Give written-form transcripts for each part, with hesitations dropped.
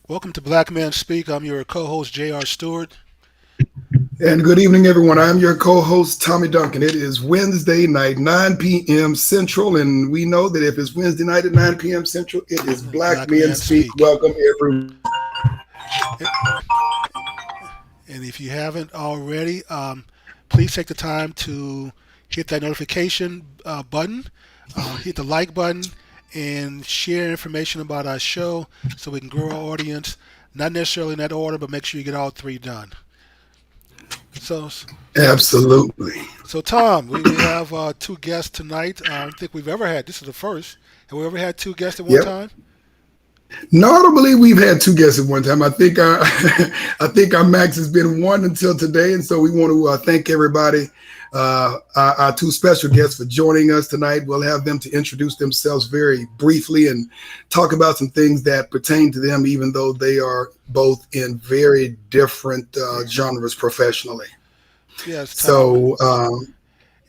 Welcome to Black Men Speak. I'm your co-host J.R. Stewart. And good evening, everyone. I'm your co-host, Tommy Duncan. It is Wednesday night, 9 p.m. Central, and we know that if it's Wednesday night at 9 p.m. Central, it is Black Black Men Men Speak. Speak. Welcome, everyone. And if you haven't already, please take the time to hit that notification button, hit the like button, and share information about our show so we can grow our audience. Not necessarily in that order, but make sure you get all three done. So, Absolutely. so Tom, we have two guests tonight. I don't think we've ever had. This is the first. Have we ever had two guests at one Yep. time? No, I don't believe we've had two guests at one time. I think our I think our max has been one until today, and so we want to thank everybody, our two special guests for joining us tonight. We'll have them to introduce themselves very briefly and talk about some things that pertain to them, even though they are both in very different genres professionally. Yes, Tom. So,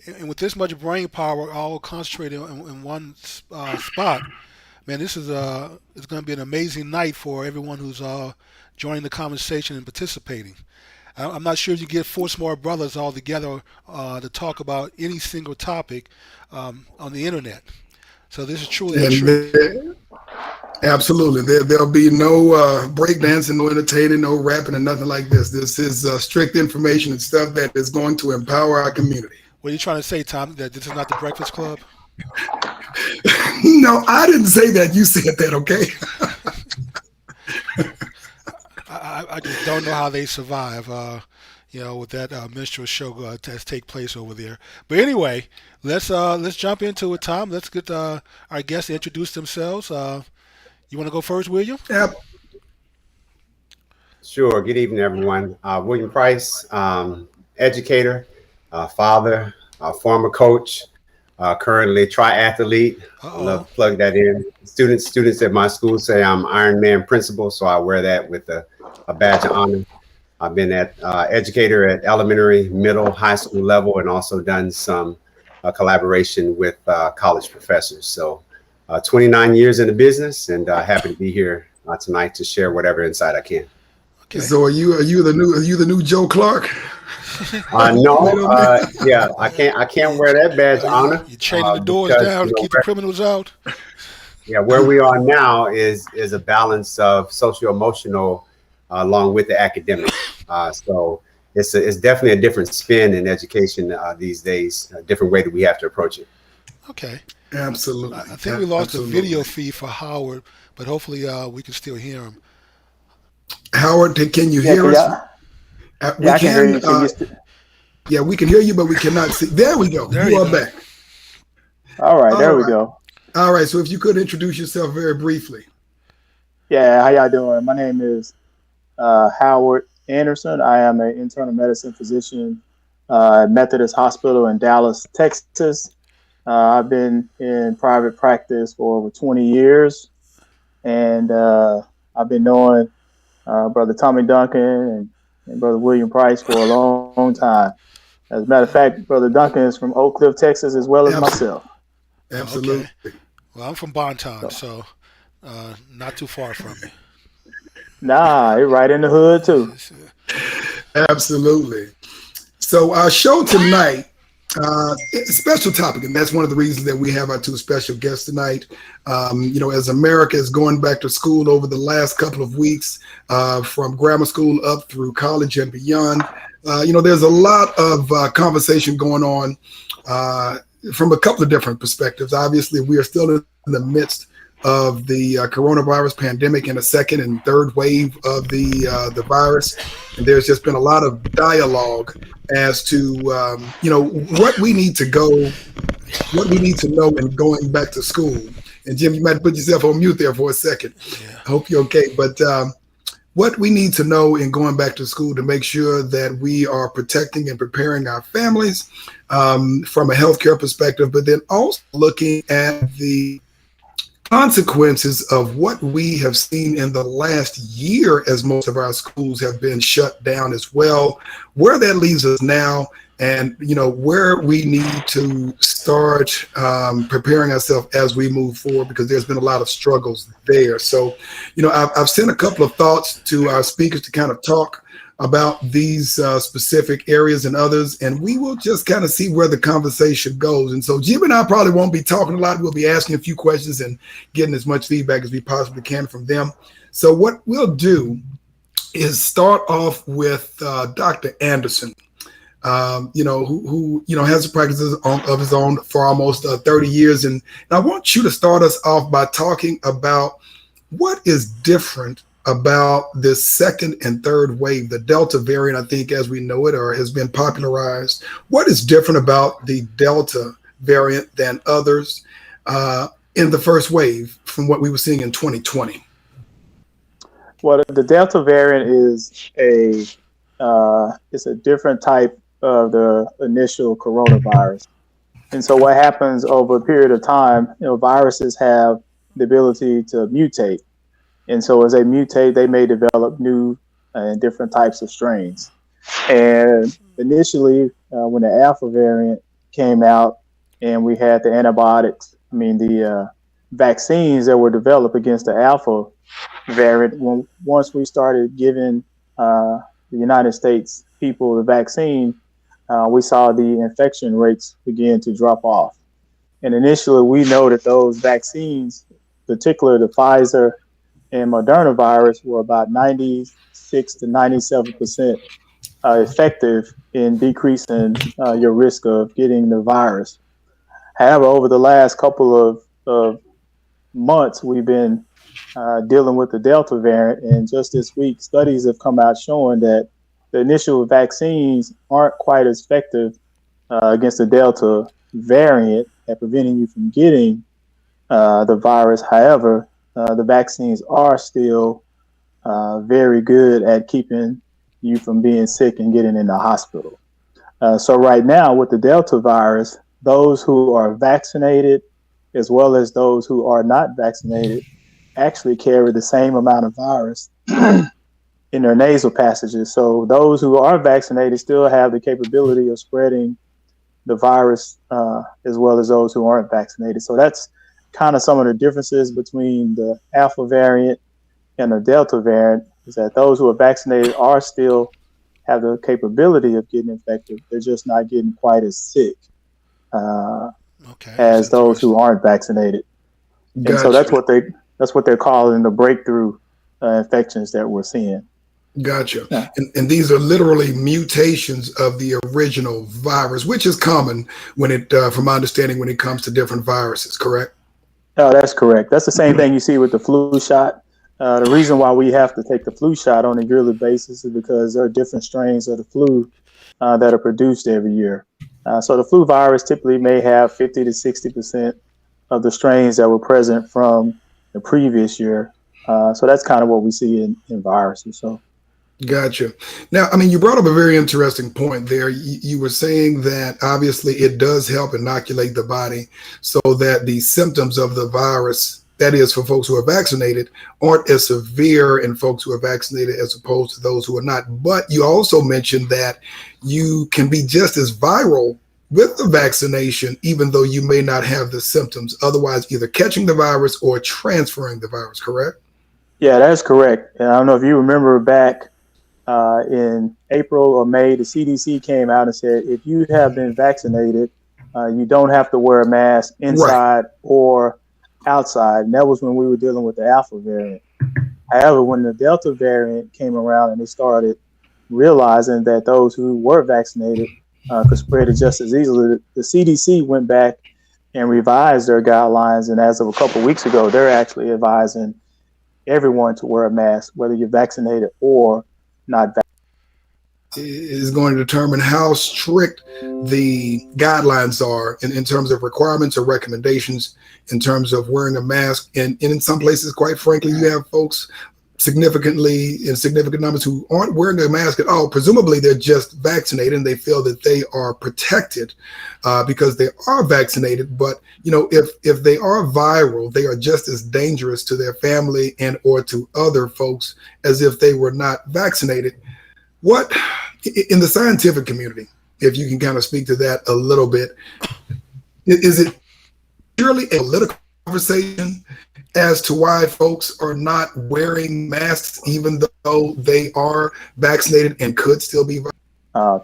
And with this much brain power all concentrated in one spot, man, this is it's going to be an amazing night for everyone who's joining the conversation and participating. I'm not sure if you get four smart brothers all together to talk about any single topic on the internet. So this is truly a and treat. absolutely, there'll be no breakdancing, no entertaining, no rapping, and nothing like this. This is strict information and stuff that is going to empower our community. What are you trying to say, Tom? That this is not the Breakfast Club? No, I didn't say that. You said that, okay? I just don't know how they survive, with that minstrel show that take place over there. But anyway, let's jump into it, Tom. Let's get our guests to introduce themselves. You want to go first, William? Yep. Sure. Good evening, everyone. William Price, educator, father, former coach, currently triathlete. I love to plug that in. Students at my school say I'm Iron Man principal, so I wear that with a badge of honor. I've been at educator at elementary, middle, high school level, and also done some collaboration with college professors. So 29 years in the business, and happy to be here tonight to share whatever insight I can. Okay. So are you the new Joe Clark? No, yeah, I can't wear that badge of honor. You're chaining the doors because, down to keep the criminals out. Yeah, where we are now is a balance of socio-emotional along with the academic. So it's definitely a different spin in education these days, a different way that we have to approach it. Okay. Absolutely. I think we lost the video feed for Howard, but hopefully we can still hear him. Howard, can you hear us? We I can hear you. Yeah, we can hear you, but we cannot see. There we go. There you you are go. back. All right, there All we right. go. All right. So if you could introduce yourself very briefly. Yeah, how y'all doing? My name is Howard Anderson. I am an internal medicine physician at Methodist Hospital in Dallas, Texas. I've been in private practice for over 20 years, and I've been knowing Brother Tommy Duncan and Brother William Price for a long time. As a matter of fact, Brother Duncan is from Oak Cliff, Texas, as well as myself. Absolutely. Okay. Well, I'm from Bonton, so not too far from you. Nah, you're right in the hood, too. Absolutely. So our show tonight, it's a special topic, and that's one of the reasons that we have our two special guests tonight. As America is going back to school over the last couple of weeks, from grammar school up through college and beyond, there's a lot of conversation going on from a couple of different perspectives. Obviously, we are still in the midst of the coronavirus pandemic and a second and third wave of the virus. And there's just been a lot of dialogue as to, what we need to know in going back to school. And Jim, you might put yourself on mute there for a second. Yeah. I hope you're okay. But what we need to know in going back to school to make sure that we are protecting and preparing our families from a healthcare perspective, but then also looking at the consequences of what we have seen in the last year, as most of our schools have been shut down as well, where that leaves us now, and where we need to start preparing ourselves as we move forward, because there's been a lot of struggles there. So I've sent a couple of thoughts to our speakers to kind of talk about these specific areas and others, and we will just kind of see where the conversation goes. And so Jim and I probably won't be talking a lot. We'll be asking a few questions and getting as much feedback as we possibly can from them. So what we'll do is start off with Dr. Anderson, who has a practice of his own for almost 30 years. And I want you to start us off by talking about what is different about this second and third wave, the Delta variant, I think, as we know it, or has been popularized. What is different about the Delta variant than others in the first wave from what we were seeing in 2020? Well, the Delta variant is it's a different type of the initial coronavirus. And so what happens over a period of time, viruses have the ability to mutate. And so as they mutate, they may develop new and different types of strains. And initially, when the Alpha variant came out and we had the the vaccines that were developed against the Alpha variant, once we started giving the United States people the vaccine, we saw the infection rates begin to drop off. And initially, we know that those vaccines, particularly the Pfizer and Moderna virus, were about 96 to 97% effective in decreasing your risk of getting the virus. However, over the last couple of months, we've been dealing with the Delta variant, and just this week, studies have come out showing that the initial vaccines aren't quite as effective against the Delta variant at preventing you from getting the virus. However, the vaccines are still very good at keeping you from being sick and getting in the hospital. So right now with the Delta virus, those who are vaccinated as well as those who are not vaccinated actually carry the same amount of virus in their nasal passages. So those who are vaccinated still have the capability of spreading the virus as well as those who aren't vaccinated. So that's kind of some of the differences between the Alpha variant and the Delta variant, is that those who are vaccinated are still have the capability of getting infected. They're just not getting quite as sick as those who aren't vaccinated. Gotcha. And so that's what they're calling the breakthrough infections that we're seeing. Gotcha. Yeah. And these are literally mutations of the original virus, which is common when from my understanding, when it comes to different viruses, correct? No, that's correct. That's the same thing you see with the flu shot. The reason why we have to take the flu shot on a yearly basis is because there are different strains of the flu that are produced every year. So the flu virus typically may have 50 to 60% of the strains that were present from the previous year. So that's kind of what we see in viruses. So. Gotcha. Now, you brought up a very interesting point there. You were saying that obviously it does help inoculate the body so that the symptoms of the virus, that is for folks who are vaccinated, aren't as severe in folks who are vaccinated as opposed to those who are not. But you also mentioned that you can be just as viral with the vaccination, even though you may not have the symptoms, otherwise either catching the virus or transferring the virus, correct? Yeah, that's correct. And I don't know if you remember back in April or May, the CDC came out and said, if you have been vaccinated, you don't have to wear a mask inside or outside. And that was when we were dealing with the Alpha variant. However, when the Delta variant came around and they started realizing that those who were vaccinated could spread it just as easily, the CDC went back and revised their guidelines. And as of a couple of weeks ago, they're actually advising everyone to wear a mask, whether you're vaccinated or not vaccinated. Is going to determine how strict the guidelines are in terms of requirements or recommendations in terms of wearing a mask. And in some places, quite frankly, you have folks significantly in significant numbers who aren't wearing their mask at all. Presumably they're just vaccinated and they feel that they are protected because they are vaccinated. But if they are viral, they are just as dangerous to their family and or to other folks as if they were not vaccinated. What in the scientific community, if you can kind of speak to that a little bit, is it purely a political conversation as to why folks are not wearing masks, even though they are vaccinated and could still be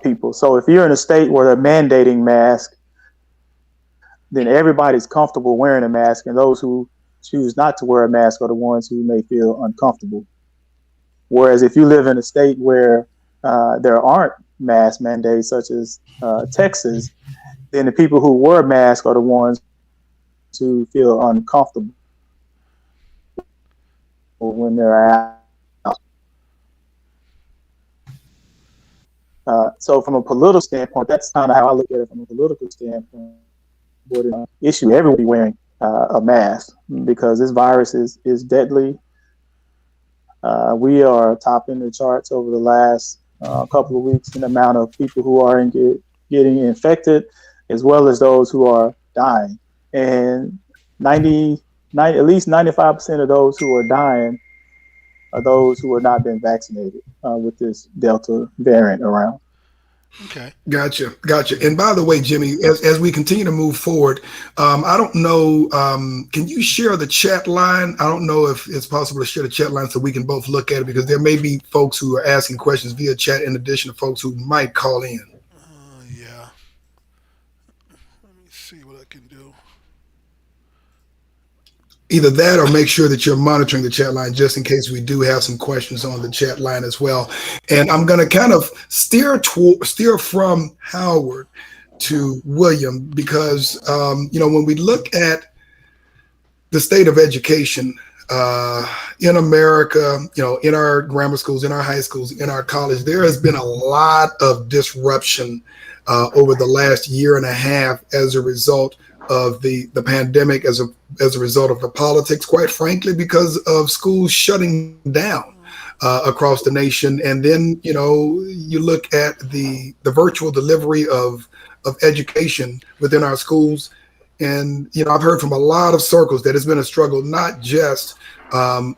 people? So if you're in a state where they're mandating masks, then everybody's comfortable wearing a mask, and those who choose not to wear a mask are the ones who may feel uncomfortable. Whereas if you live in a state where there aren't mask mandates, such as Texas, then the people who wear masks are the ones who feel uncomfortable when they're out. So from a political standpoint, that's kind of how I look at it from a political standpoint. What an issue, everybody wearing a mask, because this virus is deadly. We are topping the charts over the last couple of weeks in the amount of people who are getting infected, as well as those who are dying. And at least 95% of those who are dying are those who have not been vaccinated with this Delta variant around. Okay. Gotcha. And by the way, Jimmy, as we continue to move forward, I don't know, can you share the chat line? I don't know if it's possible to share the chat line so we can both look at it, because there may be folks who are asking questions via chat in addition to folks who might call in. Yeah. Let me see what I can do. Either that or make sure that you're monitoring the chat line just in case we do have some questions on the chat line as well. And I'm going to kind of steer from Howard to William, because, when we look at the state of education in America, in our grammar schools, in our high schools, in our college, there has been a lot of disruption over the last year and a half as a result of the pandemic, as a result of the politics, quite frankly, because of schools shutting down across the nation. And then, you look at the virtual delivery of education within our schools. And, I've heard from a lot of circles that it's been a struggle, not just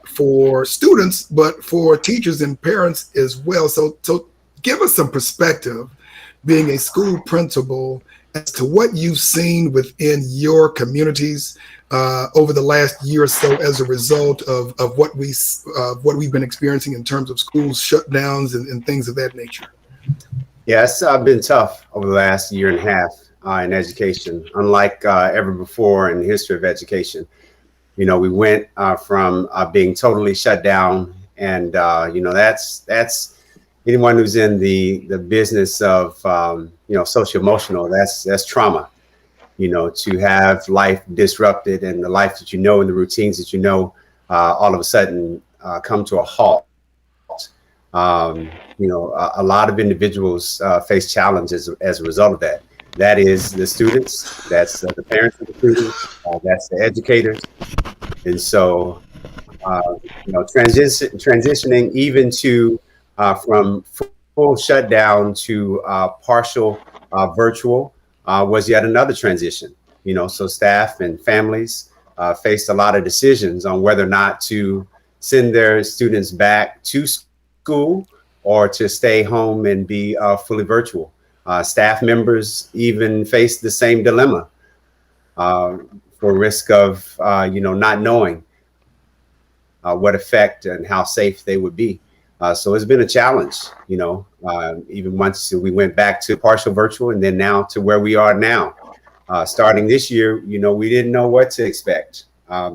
for students, but for teachers and parents as well. So give us some perspective, being a school principal, as to what you've seen within your communities over the last year or so as a result of what we've been experiencing in terms of schools shutdowns and things of that nature. Yeah, it's been tough over the last year and a half in education, unlike ever before in the history of education. We went from being totally shut down, and that's anyone who's in the business of social emotional, that's trauma. To have life disrupted and the life that and the routines that all of a sudden come to a halt. A lot of individuals face challenges as a result of that. That is the students, that's the parents of the students, that's the educators. And so, transitioning even to from full shutdown to partial virtual was yet another transition. So staff and families faced a lot of decisions on whether or not to send their students back to school or to stay home and be fully virtual. Staff members even faced the same dilemma for risk of, not knowing what effect and how safe they would be. So it's been a challenge, even once we went back to partial virtual and then now to where we are now. Starting this year, we didn't know what to expect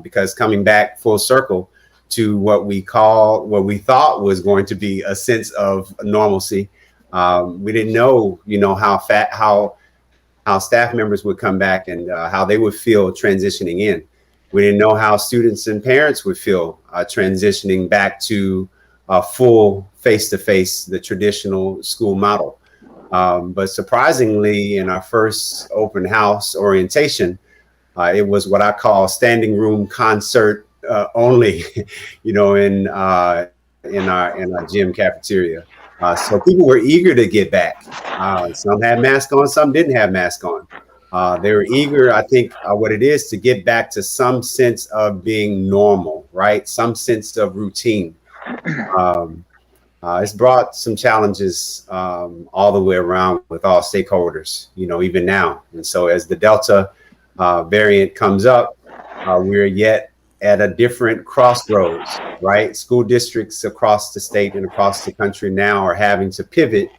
because coming back full circle to what we thought was going to be a sense of normalcy. We didn't know, how staff members would come back and how they would feel transitioning in. We didn't know how students and parents would feel transitioning back to full face-to-face, the traditional school model. But surprisingly, in our first open house orientation, it was what I call standing room concert only, in our gym cafeteria. So people were eager to get back. Some had masks on, some didn't have masks on. They were eager, I think, what it is to get back to some sense of being normal, right? Some sense of routine. Um, it's brought some challenges all the way around with all stakeholders, even now. And so as the Delta variant comes up, we're yet at a different crossroads, right? School districts across the state and across the country now are having to pivot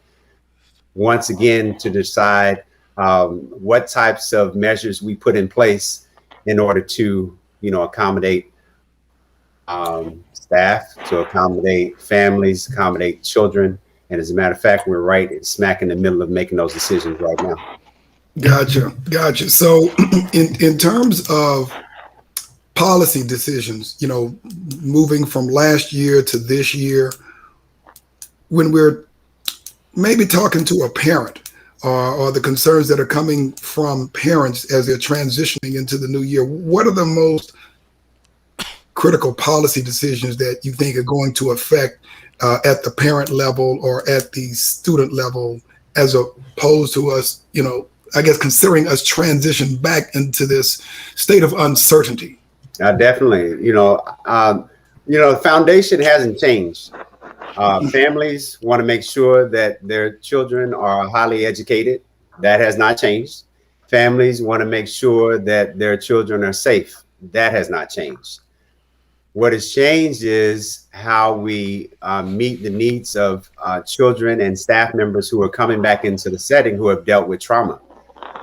once again to decide what types of measures we put in place in order to, accommodate staff, to accommodate families, accommodate children. And as a matter of fact, we're right smack in the middle of making those decisions right now. Gotcha. So in terms of policy decisions, moving from last year to this year, when we're maybe talking to a parent or the concerns that are coming from parents as they're transitioning into the new year, what are the most critical policy decisions that you think are going to affect at the parent level or at the student level, as opposed to us, I guess, considering us transition back into this state of uncertainty? Definitely. The foundation hasn't changed. Families want to make sure that their children are highly educated. That has not changed. Families want to make sure that their children are safe. That has not changed. What has changed is how we meet the needs of children and staff members who are coming back into the setting who have dealt with trauma.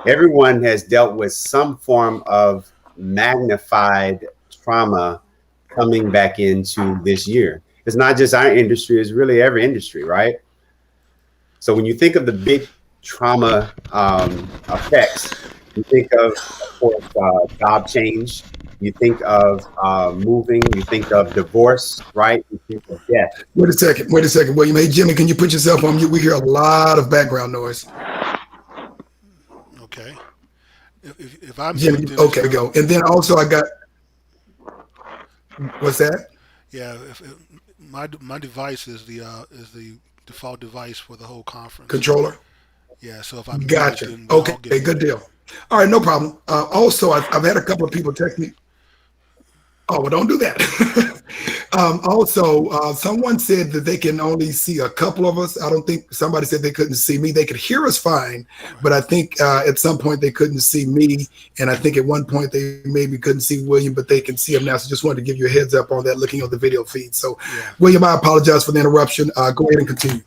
Everyone has dealt with some form of magnified trauma coming back into this year. It's not just our industry, it's really every industry, right? So when you think of the big trauma effects, you think of course, job change, you think of moving, you think of divorce, right? You think of death. Wait a second, William. Hey, Jimmy, can you put yourself on mute? We hear a lot of background noise. Okay. If I'm Jimmy, muted, okay, go. And then also I got, what's that? Yeah, my device is the default device for the whole conference. Controller? Yeah, so if I'm Gotcha. muted, then we'll all Okay, get good deal. All right, no problem. Also, I've had a couple of people text me. Oh, well, don't do that. Also, someone said that they can only see a couple of us. I don't think somebody said they couldn't see me. They could hear us fine, but I think at some point they couldn't see me. And I think at one point they maybe couldn't see William, but they can see him now. So just wanted to give you a heads up on that, looking on the video feed. So, yeah. William, I apologize for the interruption. Go ahead and continue.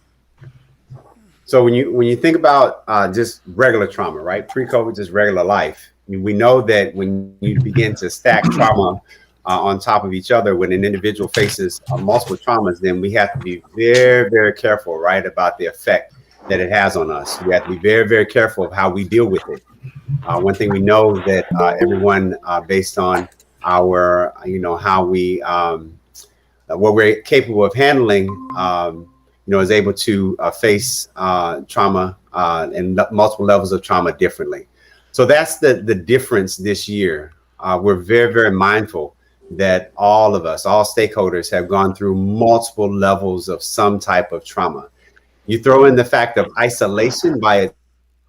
So when you think about just regular trauma, right? Pre-COVID, just regular life. We know that when you begin to stack trauma on top of each other, when an individual faces multiple traumas, then we have to be very, very careful, right, about the effect that it has on us. We have to be very, very careful of how we deal with it. One thing we know that everyone, based on our, how we, what we're capable of handling, is able to face trauma and multiple levels of trauma differently. So that's the difference this year. We're very, very mindful that all of us, all stakeholders, have gone through multiple levels of some type of trauma. You throw in the fact of isolation by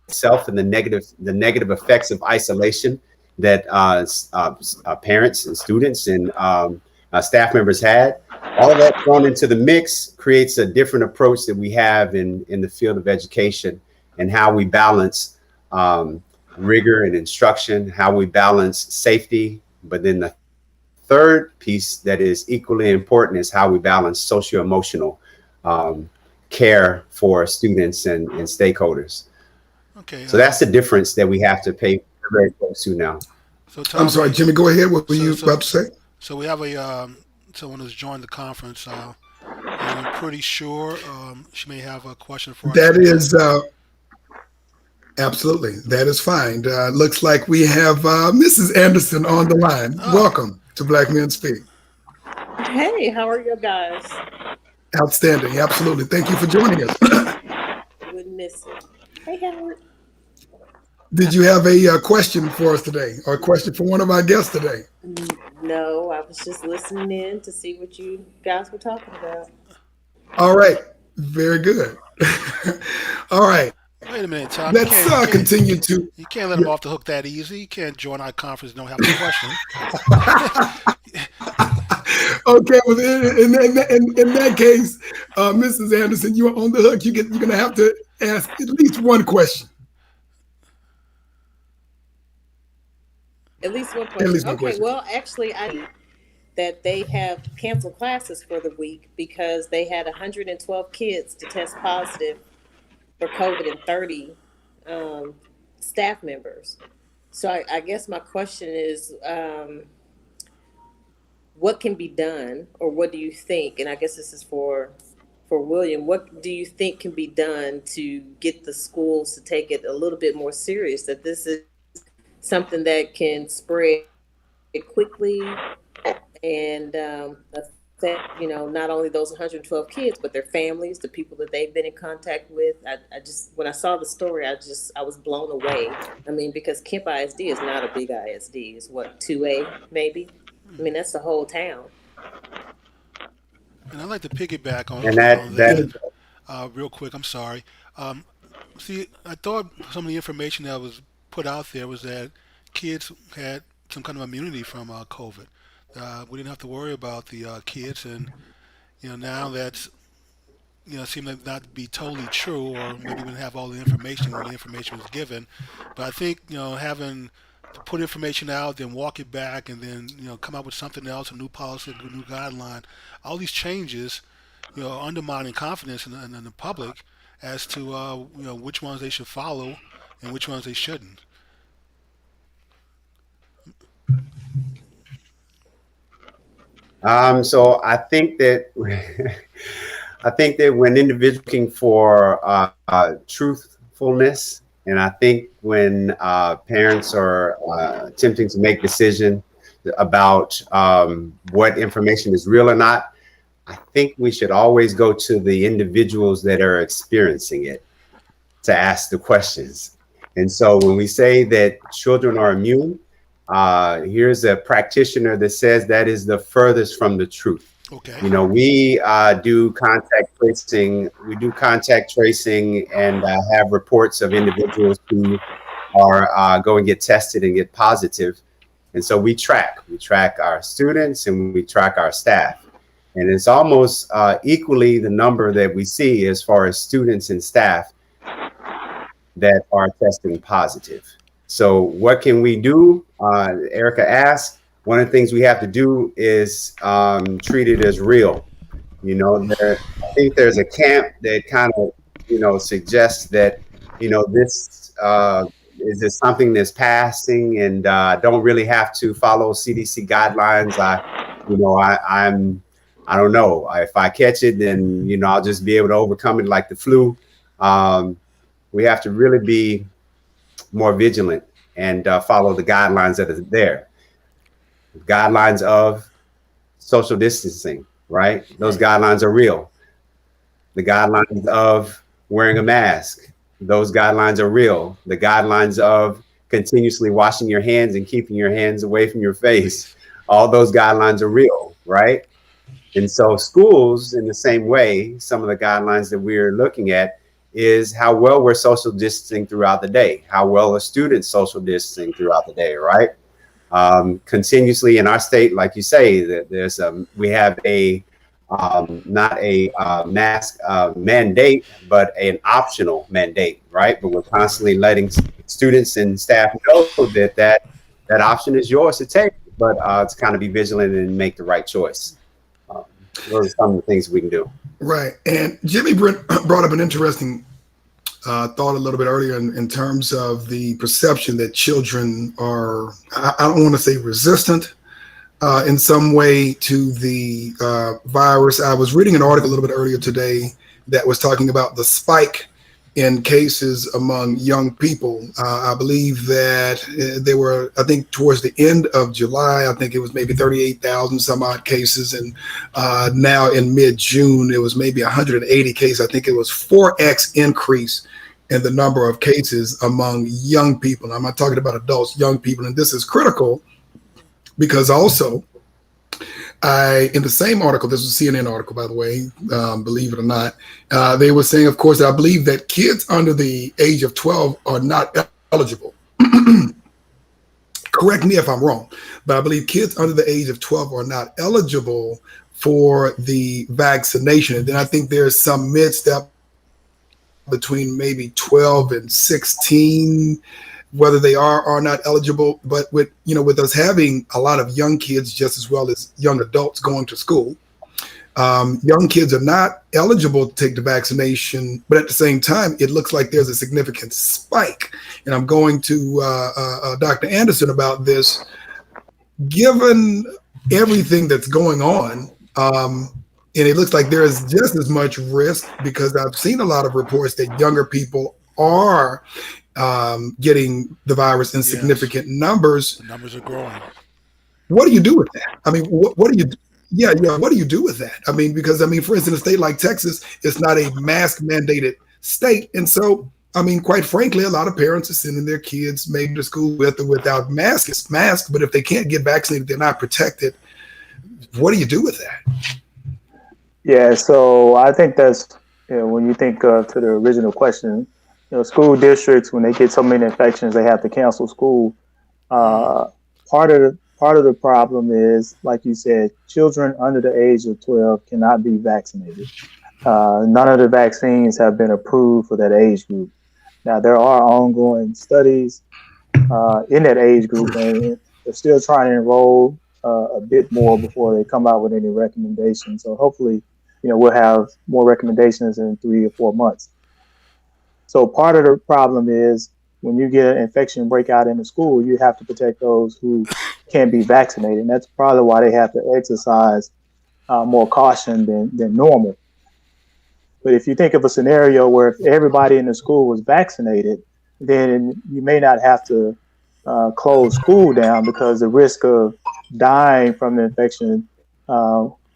itself and the negative effects of isolation that parents and students and staff members had. All of that thrown into the mix creates a different approach that we have in the field of education and how we balance rigor and instruction, how we balance safety. But then the third piece that is equally important is how we balance socio-emotional care for students and stakeholders. Okay. So that's the difference that we have to pay very close to now. So Tom, I'm sorry, Jimmy, go ahead. What were you about to say? So we have someone who's joined the conference. And I'm pretty sure she may have a question for us. That is absolutely. That is fine. Looks like we have Mrs. Anderson on the line. Oh. Welcome to Black Men Speak. Hey, how are you guys? Outstanding. Absolutely. Thank you for joining us. Wouldn't miss it. Hey, Howard. Did you have a question for us today, or a question for one of our guests today? No, I was just listening in to see what you guys were talking about. All right, very good. All right, Wait a minute, Tom. let's continue to. You can't let him off the hook that easy. You can't join our conference and don't have a question. Okay, well, in that case, Mrs. Anderson, you are on the hook. You're going to have to ask at least one question. At least one At question. least one Okay, question. well, actually, I that they have canceled classes for the week because they had 112 kids to test positive for COVID and 30 staff members. So I guess my question is, what can be done, or what do you think? And I guess this is for William. What do you think can be done to get the schools to take it a little bit more serious? That this is something that can spread quickly and affect, not only those 112 kids, but their families, the people that they've been in contact with. I just, when I saw the story, I was blown away. I mean, because Kemp ISD is not a big ISD. It's what, 2A maybe? I mean, that's the whole town. And I'd like to piggyback on, And on that that real quick. I'm sorry. See, I thought some of the information that was put out there was that kids had some kind of immunity from COVID. We didn't have to worry about the kids, and now that's seemed to not be totally true, or maybe we didn't have all the information when the information was given. But I think having to put information out, then walk it back, and then come up with something else, a new policy, a new guideline. All these changes, undermining confidence in the public as to which ones they should follow and which ones they shouldn't. So I think that I think that when individuals looking for truthfulness, and I think when parents are attempting to make decisions about what information is real or not, I think we should always go to the individuals that are experiencing it to ask the questions. And so when we say that children are immune, here's a practitioner that says that is the furthest from the truth. Okay. We do contact tracing. We do contact tracing and have reports of individuals who are go and get tested and get positive. And so we track our students and we track our staff. And it's almost equally the number that we see as far as students and staff that are testing positive. So what can we do? Erica asked. One of the things we have to do is treat it as real. I think there's a camp that kind of, suggests that, this is this something that's passing and don't really have to follow CDC guidelines. I don't know. If I catch it, then, I'll just be able to overcome it like the flu. We have to really be more vigilant and follow the guidelines that are there. Guidelines of social distancing, right? Those guidelines are real. The guidelines of wearing a mask, those guidelines are real. The guidelines of continuously washing your hands and keeping your hands away from your face, all those guidelines are real, right? And so schools, in the same way, some of the guidelines that we're looking at is how well we're social distancing throughout the day, how well are students social distancing throughout the day, right? Continuously in our state, like you say, that we have a not a mask mandate, but an optional mandate, right? But we're constantly letting students and staff know that option is yours to take, but to kind of be vigilant and make the right choice. Those are some of the things we can do. Right. And Jimmy brought up an interesting thought a little bit earlier in terms of the perception that children are, I don't want to say resistant in some way to the virus. I was reading an article a little bit earlier today that was talking about the spike in cases among young people. I believe that there were, I think towards the end of July, I think it was maybe 38,000 some odd cases. And now in mid-June, it was maybe 180 cases. I think it was 4x increase in the number of cases among young people. I'm not talking about adults, young people. And this is critical because also in the same article, this was a CNN article, by the way, believe it or not, they were saying, of course, I believe that kids under the age of 12 are not eligible. Correct me if I'm wrong, but I believe kids under the age of 12 are not eligible for the vaccination. And then I think there's some myths that between maybe 12 and 16, whether they are or not eligible. But with us having a lot of young kids just as well as young adults going to school, young kids are not eligible to take the vaccination, but at the same time, it looks like there's a significant spike. And I'm going to Dr. Anderson about this. Given everything that's going on, and it looks like there is just as much risk because I've seen a lot of reports that younger people are getting the virus in significant numbers. The numbers are growing. What do you do with that? I mean, what do you? Yeah. What do you do with that? I mean, because for instance, a state like Texas, it's not a mask mandated state, and so quite frankly, a lot of parents are sending their kids maybe to school with or without masks. But if they can't get vaccinated, they're not protected. What do you do with that? Yeah, so I think that's when you think to the original question, school districts when they get so many infections, they have to cancel school. Part of the problem is, like you said, children under the age of 12 cannot be vaccinated. None of the vaccines have been approved for that age group. Now there are ongoing studies in that age group, and they're still trying to enroll a bit more before they come out with any recommendations. So hopefully, we'll have more recommendations in 3 or 4 months. So part of the problem is when you get an infection breakout in the school, you have to protect those who can't be vaccinated. And that's probably why they have to exercise more caution than normal. But if you think of a scenario where if everybody in the school was vaccinated, then you may not have to close school down because the risk of dying from the infection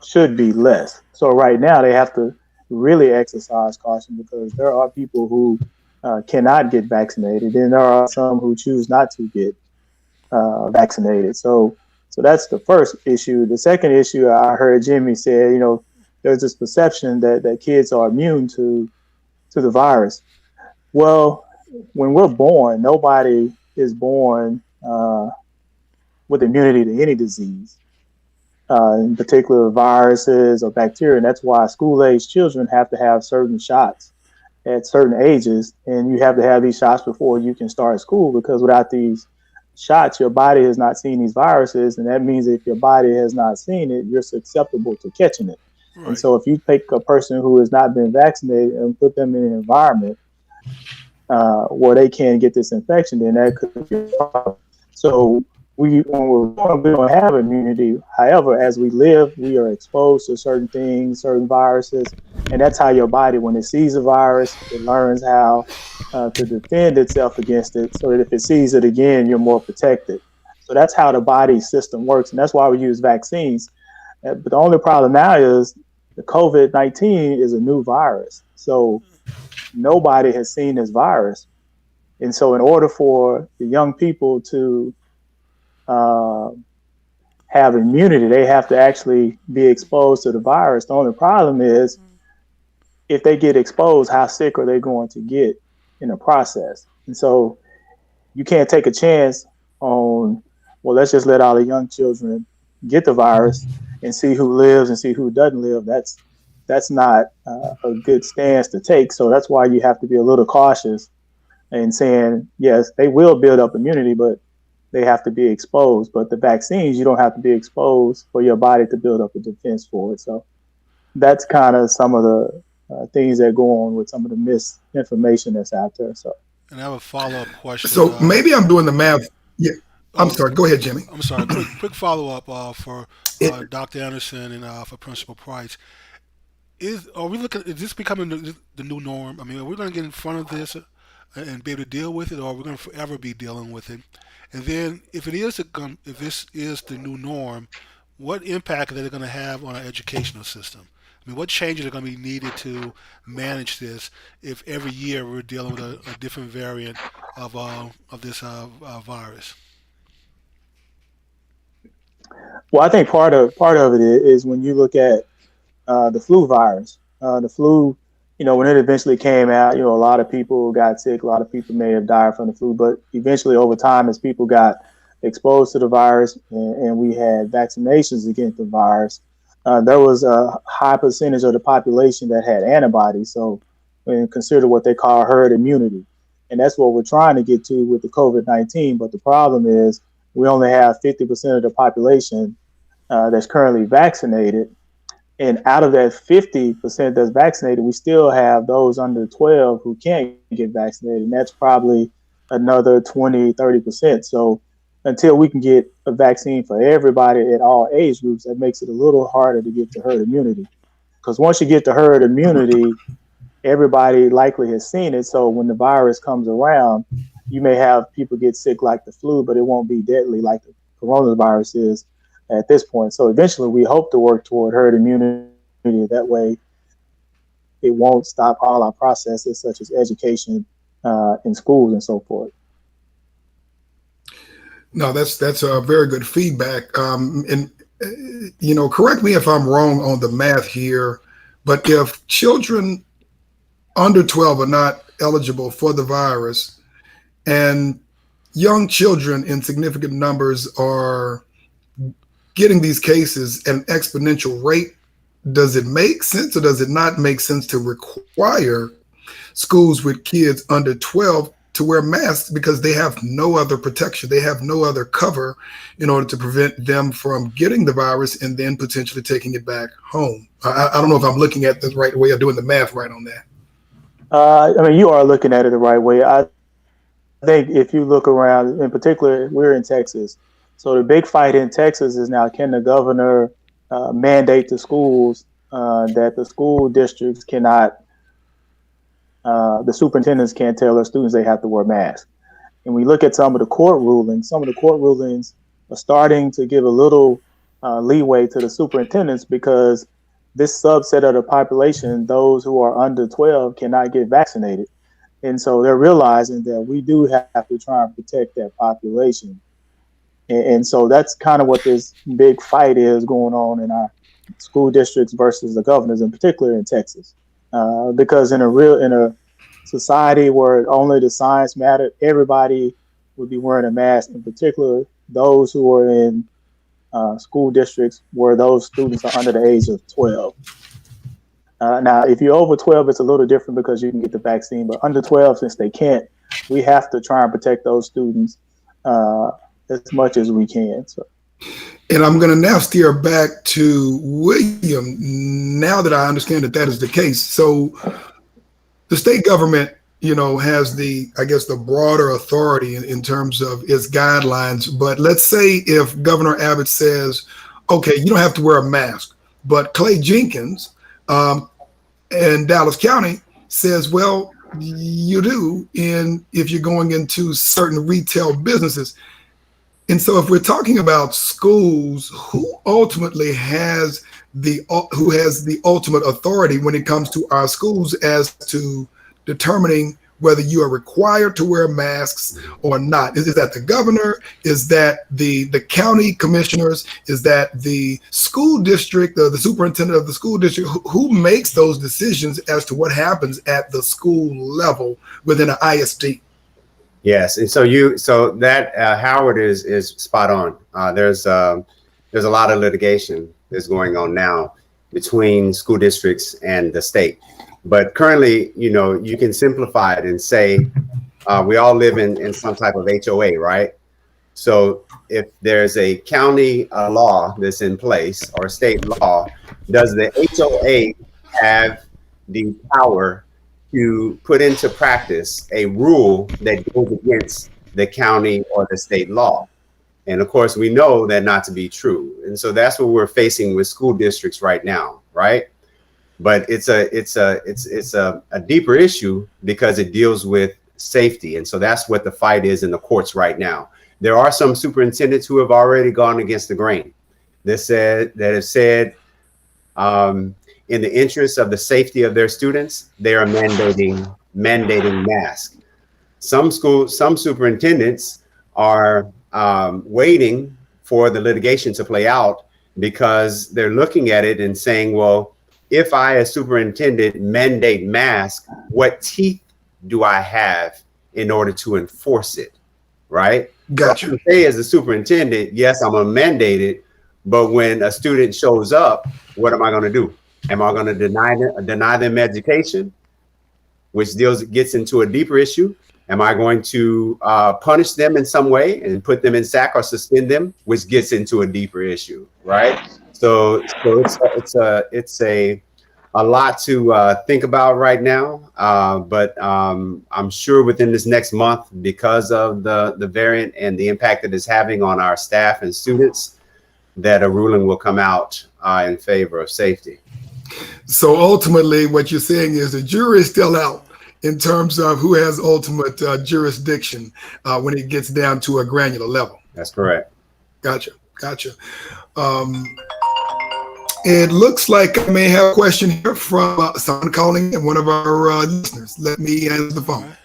should be less. So right now they have to really exercise caution because there are people who cannot get vaccinated, and there are some who choose not to get vaccinated. So that's the first issue. The second issue, I heard Jimmy say, there's this perception that kids are immune to the virus. Well, when we're born, nobody is born with immunity to any disease, in particular viruses or bacteria. And that's why school-age children have to have certain shots at certain ages, and you have to have these shots before you can start school, because without these shots, your body has not seen these viruses, and that means if your body has not seen it, you're susceptible to catching it. Right. And so if you take a person who has not been vaccinated and put them in an environment where they can get this infection, then that could be a problem. So when we're born, we don't have immunity. However, as we live, we are exposed to certain things, certain viruses, and that's how your body, when it sees a virus, it learns how to defend itself against it, so that if it sees it again, you're more protected. So that's how the body system works, and that's why we use vaccines. But the only problem now is the COVID-19 is a new virus. So nobody has seen this virus. And so in order for the young people to have immunity, they have to actually be exposed to the virus. The only problem is if they get exposed, how sick are they going to get in the process? And so you can't take a chance on, well, let's just let all the young children get the virus and see who lives and see who doesn't live. That's not a good stance to take. So that's why you have to be a little cautious in saying, yes, they will build up immunity, but they have to be exposed. But the vaccines, you don't have to be exposed for your body to build up a defense for it. So that's kind of some of the things that go on with some of the misinformation that's out there. So, and I have a follow-up question. So maybe I'm doing the math. Yeah, I'm sorry. Go ahead, Jimmy. I'm sorry. Quick follow-up for Dr. Anderson and for Principal Price. Is this becoming the new norm? I mean, are we going to get in front of this and be able to deal with it, or are we going to forever be dealing with it? And then, if this is the new norm, what impact is it going to have on our educational system? I I mean, what changes are going to be needed to manage this if every year we're dealing with a different variant of this virus? Well, I think part of it is when you look at the flu virus. The flu, when it eventually came out, a lot of people got sick. A lot of people may have died from the flu, but eventually, over time, as people got exposed to the virus and we had vaccinations against the virus, there was a high percentage of the population that had antibodies. So, and consider what they call herd immunity, and that's what we're trying to get to with the COVID-19. But the problem is, we only have 50% of the population that's currently vaccinated, and out of that 50% that's vaccinated, we still have those under 12 who can't get vaccinated. And that's probably another 20, 30%. So until we can get a vaccine for everybody at all age groups, that makes it a little harder to get to herd immunity. Because once you get to herd immunity, everybody likely has seen it. So when the virus comes around, you may have people get sick like the flu, but it won't be deadly like the coronavirus is at this point. So eventually we hope to work toward herd immunity. That way it won't stop all our processes such as education in schools and so forth. No, that's a very good feedback. And correct me if I'm wrong on the math here, but if children under 12 are not eligible for the virus, and young children in significant numbers are getting these cases at an exponential rate, does it make sense or does it not make sense to require schools with kids under 12 to wear masks because they have no other protection? They have no other cover in order to prevent them from getting the virus and then potentially taking it back home. I don't know if I'm looking at the right way of doing the math right on that. You are looking at it the right way. I think if you look around, in particular, we're in Texas. So the big fight in Texas is now, can the governor mandate to schools that the school districts cannot, the superintendents can't tell their students they have to wear masks. And we look at some of the court rulings are starting to give a little leeway to the superintendents because this subset of the population, those who are under 12, cannot get vaccinated. And so they're realizing that we do have to try and protect that population. And so that's kind of what this big fight is going on in our school districts versus the governors, in particular in Texas. Because in a society where only the science mattered, everybody would be wearing a mask, in particular those who are in school districts where those students are under the age of 12. Now, if you're over 12, it's a little different because you can get the vaccine, but under 12, since they can't, we have to try and protect those students as much as we can. So. And I'm going to now steer back to William, now that I understand that that is the case. So the state government, has the broader authority in terms of its guidelines. But let's say if Governor Abbott says, okay, you don't have to wear a mask, but Clay Jenkins in Dallas County says, well, you do, if you're going into certain retail businesses. And so if we're talking about schools, who has the ultimate authority when it comes to our schools as to determining whether you are required to wear masks or not? Is that the governor? Is that the county commissioners? Is that the school district, the superintendent of the school district? Who makes those decisions as to what happens at the school level within an ISD? Yes, and so that Howard is spot on. There's a lot of litigation that's going on now between school districts and the state. But currently, you can simplify it and say we all live in some type of HOA, right? So if there's a county law that's in place or state law, does the HOA have the power to put into practice a rule that goes against the county or the state law? And of course, we know that not to be true. And so that's what we're facing with school districts right now, right? But it's a deeper issue because it deals with safety. And so that's what the fight is in the courts right now. There are some superintendents who have already gone against the grain. That have said, in the interest of the safety of their students, they are mandating masks. Some superintendents are waiting for the litigation to play out because they're looking at it and saying, well, if I, as superintendent, mandate mask, what teeth do I have in order to enforce it, right? Gotcha. So I can say as a superintendent, yes, I'm gonna mandate it, but when a student shows up, what am I gonna do? Am I gonna deny them education, which gets into a deeper issue? Am I going to punish them in some way and put them in sack or suspend them, which gets into a deeper issue, right? So it's a lot to think about right now, but I'm sure within this next month, because of the variant and the impact that it's having on our staff and students, that a ruling will come out in favor of safety. So ultimately, what you're saying is the jury is still out in terms of who has ultimate jurisdiction when it gets down to a granular level. That's correct. Gotcha. It looks like I may have a question here from someone calling in, one of our listeners. Let me answer the phone.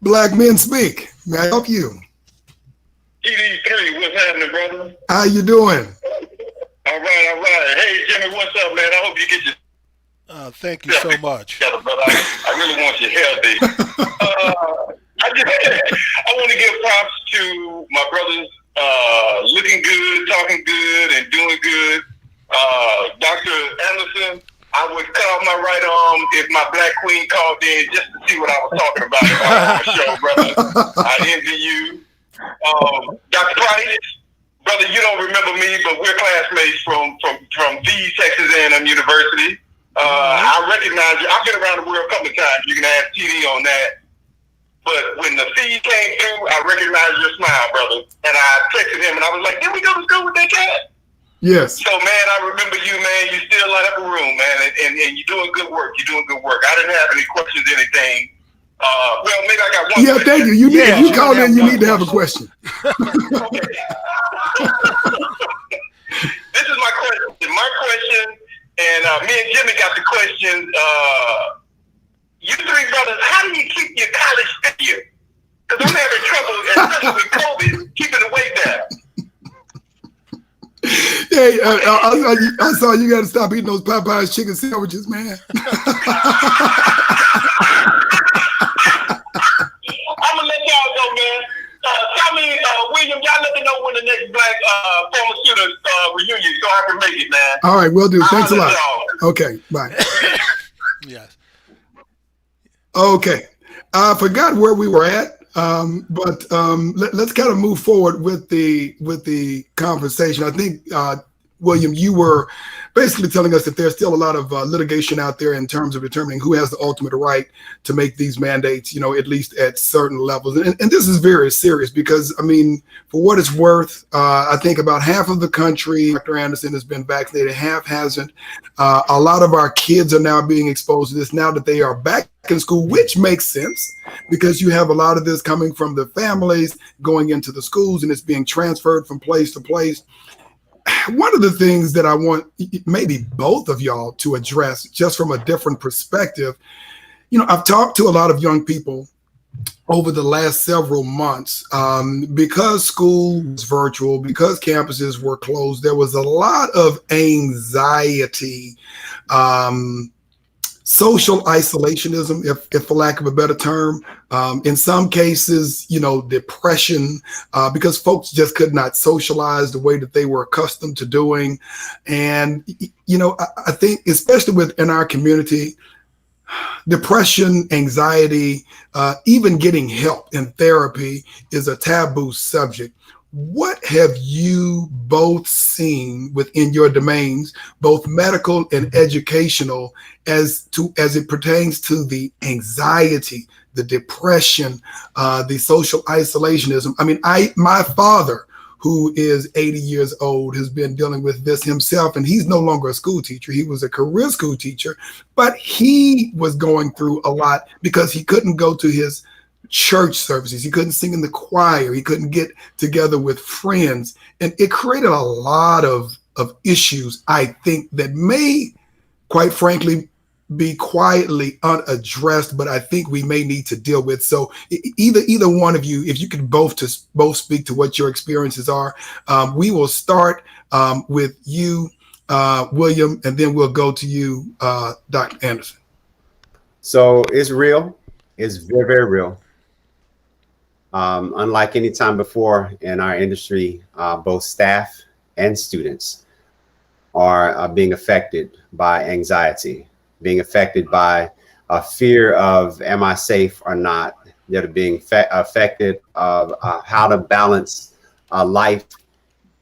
Black Men Speak. May I help you? TD3, what's happening, brother? How you doing? All right. Hey, Jimmy, what's up, man? I hope you get your... Thank you so much. Brother. I really want you healthy. I want to give props to my brothers looking good, talking good, and doing good. Dr. Anderson, I would cut off my right arm if my black queen called in just to see what I was talking about on the show, brother. I envy you. Dr. Price, brother, you don't remember me, but we're classmates from the Texas A&M University. I recognize you. I've been around the world a couple of times. You can ask TD on that. But when the feed came through, I recognized your smile, brother. And I texted him, and I was like, did we go to school with that cat? Yes. So, man, I remember you, man. You still light up a room, man. And you're doing good work. I didn't have any questions, anything. Well, maybe I got one question. Thank you. If you called in, you need to have a question. Okay. This is my question. And me and Jimmy got the question. You three brothers, how do you keep your college figure? Because I'm having trouble, especially with COVID, keeping the weight down. Hey, I saw you got to stop eating those Popeyes chicken sandwiches, man. I'm going to let y'all go, man. Tell me, William, y'all let me know when the next Black former student reunion so I can make it, man. All right, will do. Thanks a lot. Y'all. Okay, bye. Yes. Okay, I forgot where we were at, but let's kind of move forward with the conversation. I think, William, you were basically telling us that there's still a lot of litigation out there in terms of determining who has the ultimate right to make these mandates, at least at certain levels. And this is very serious because, I mean, for what it's worth, I think about half of the country, Dr. Anderson, has been vaccinated, half hasn't. A lot of our kids are now being exposed to this now that they are back in school, which makes sense because you have a lot of this coming from the families going into the schools and it's being transferred from place to place. One of the things that I want maybe both of y'all to address just from a different perspective, I've talked to a lot of young people over the last several months because school was virtual, because campuses were closed, there was a lot of anxiety, social isolationism, if for lack of a better term, in some cases, depression, because folks just could not socialize the way that they were accustomed to doing. And, I think, especially within our community, depression, anxiety, even getting help in therapy is a taboo subject. What have you both seen within your domains, both medical and educational, as it pertains to the anxiety, the depression, the social isolationism? I mean, my father, who is 80 years old, has been dealing with this himself, and he's no longer a school teacher. He was a career school teacher, but he was going through a lot because he couldn't go to his church services. He couldn't sing in the choir. He couldn't get together with friends. And it created a lot of issues, I think, that may, quite frankly, be quietly unaddressed, but I think we may need to deal with. So either one of you, if you could both speak to what your experiences are. We will start with you, William, and then we'll go to you, Dr. Anderson. So it's real. It's very, very real. Unlike any time before in our industry, both staff and students are being affected by anxiety, being affected by a fear of, am I safe or not? They're being affected of how to balance life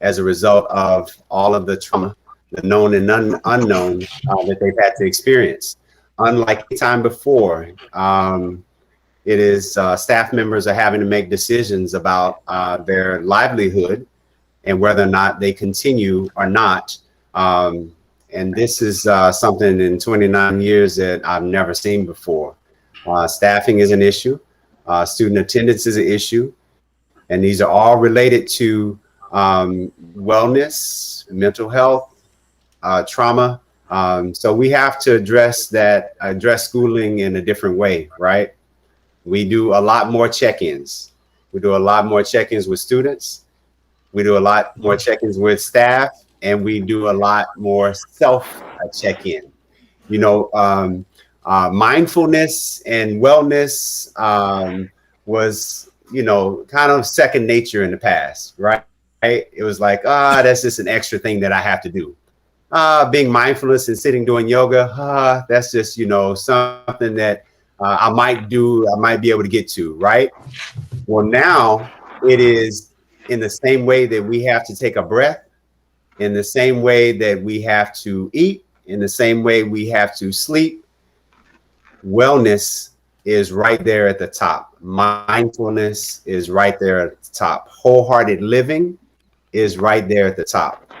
as a result of all of the trauma, the known and unknown that they've had to experience. Unlike any time before, it is staff members are having to make decisions about their livelihood and whether or not they continue or not. And this is something in 29 years that I've never seen before. Staffing is an issue. Student attendance is an issue. And these are all related to wellness, mental health, trauma. So we have to address schooling in a different way, right? We do a lot more check-ins. We do a lot more check-ins with students. We do a lot more check-ins with staff, and we do a lot more self check-in. You know, mindfulness and wellness was, you know, kind of second nature in the past, right? It was like, that's just an extra thing that I have to do. Being mindfulness and sitting doing yoga, that's just, you know, something that I might be able to get to, right? Well, now it is in the same way that we have to take a breath, in the same way that we have to eat, in the same way we have to sleep. Wellness is right there at the top. Mindfulness is right there at the top. Wholehearted living is right there at the top.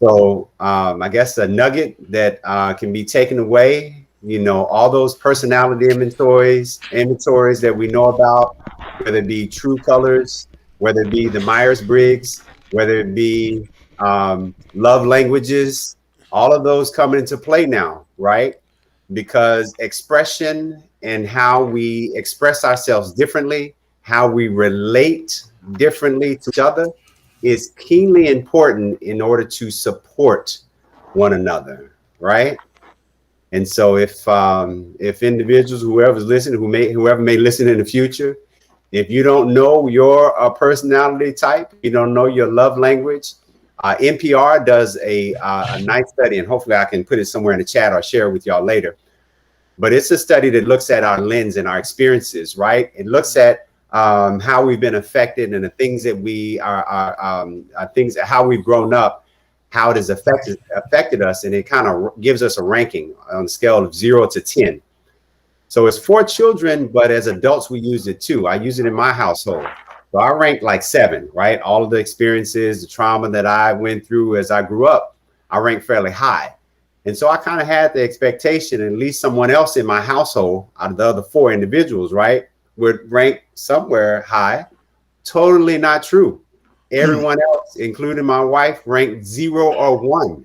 So I guess a nugget that can be taken away, you know, all those personality inventories that we know about, whether it be True Colors, whether it be the Myers-Briggs, whether it be love languages, all of those come into play now, right? Because expression and how we express ourselves differently, how we relate differently to each other is keenly important in order to support one another, right? And so if individuals, whoever's listening, whoever may listen in the future, if you don't know your personality type, you don't know your love language, NPR does a nice study, and hopefully I can put it somewhere in the chat or share it with y'all later. But it's a study that looks at our lens and our experiences, right? It looks at how we've been affected and the things that we how we've grown up, how it has affected us, and it kind of gives us a ranking on a scale of 0 to 10. So it's for children, but as adults, we use it too. I use it in my household. So I rank like 7, right? All of the experiences, the trauma that I went through as I grew up, I rank fairly high. And so I kind of had the expectation, at least someone else in my household, out of the other 4 individuals, right, would rank somewhere high. Totally not true. Everyone else, including my wife, ranked 0 or 1.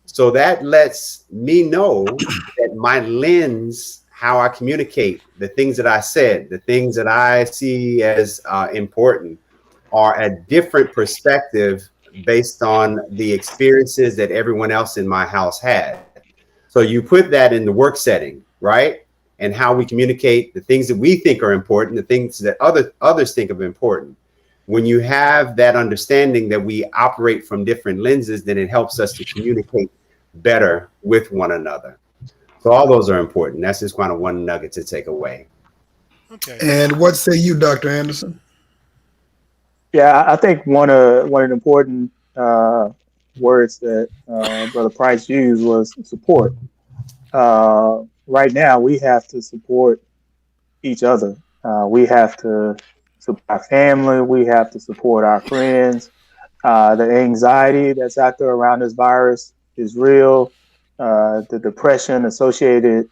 So that lets me know that my lens, how I communicate, the things that I said, the things that I see as important, are a different perspective based on the experiences that everyone else in my house had. So you put that in the work setting, right? And how we communicate the things that we think are important, the things that others think of important. When you have that understanding that we operate from different lenses, then it helps us to communicate better with one another. So all those are important. That's just kind of one nugget to take away. Okay. And what say you, Dr. Anderson? Yeah, I think one of the important words that Brother Price used was support. Right now, we have to support each other. We have to support our family. We have to support our friends. The anxiety that's out there around this virus is real. The depression associated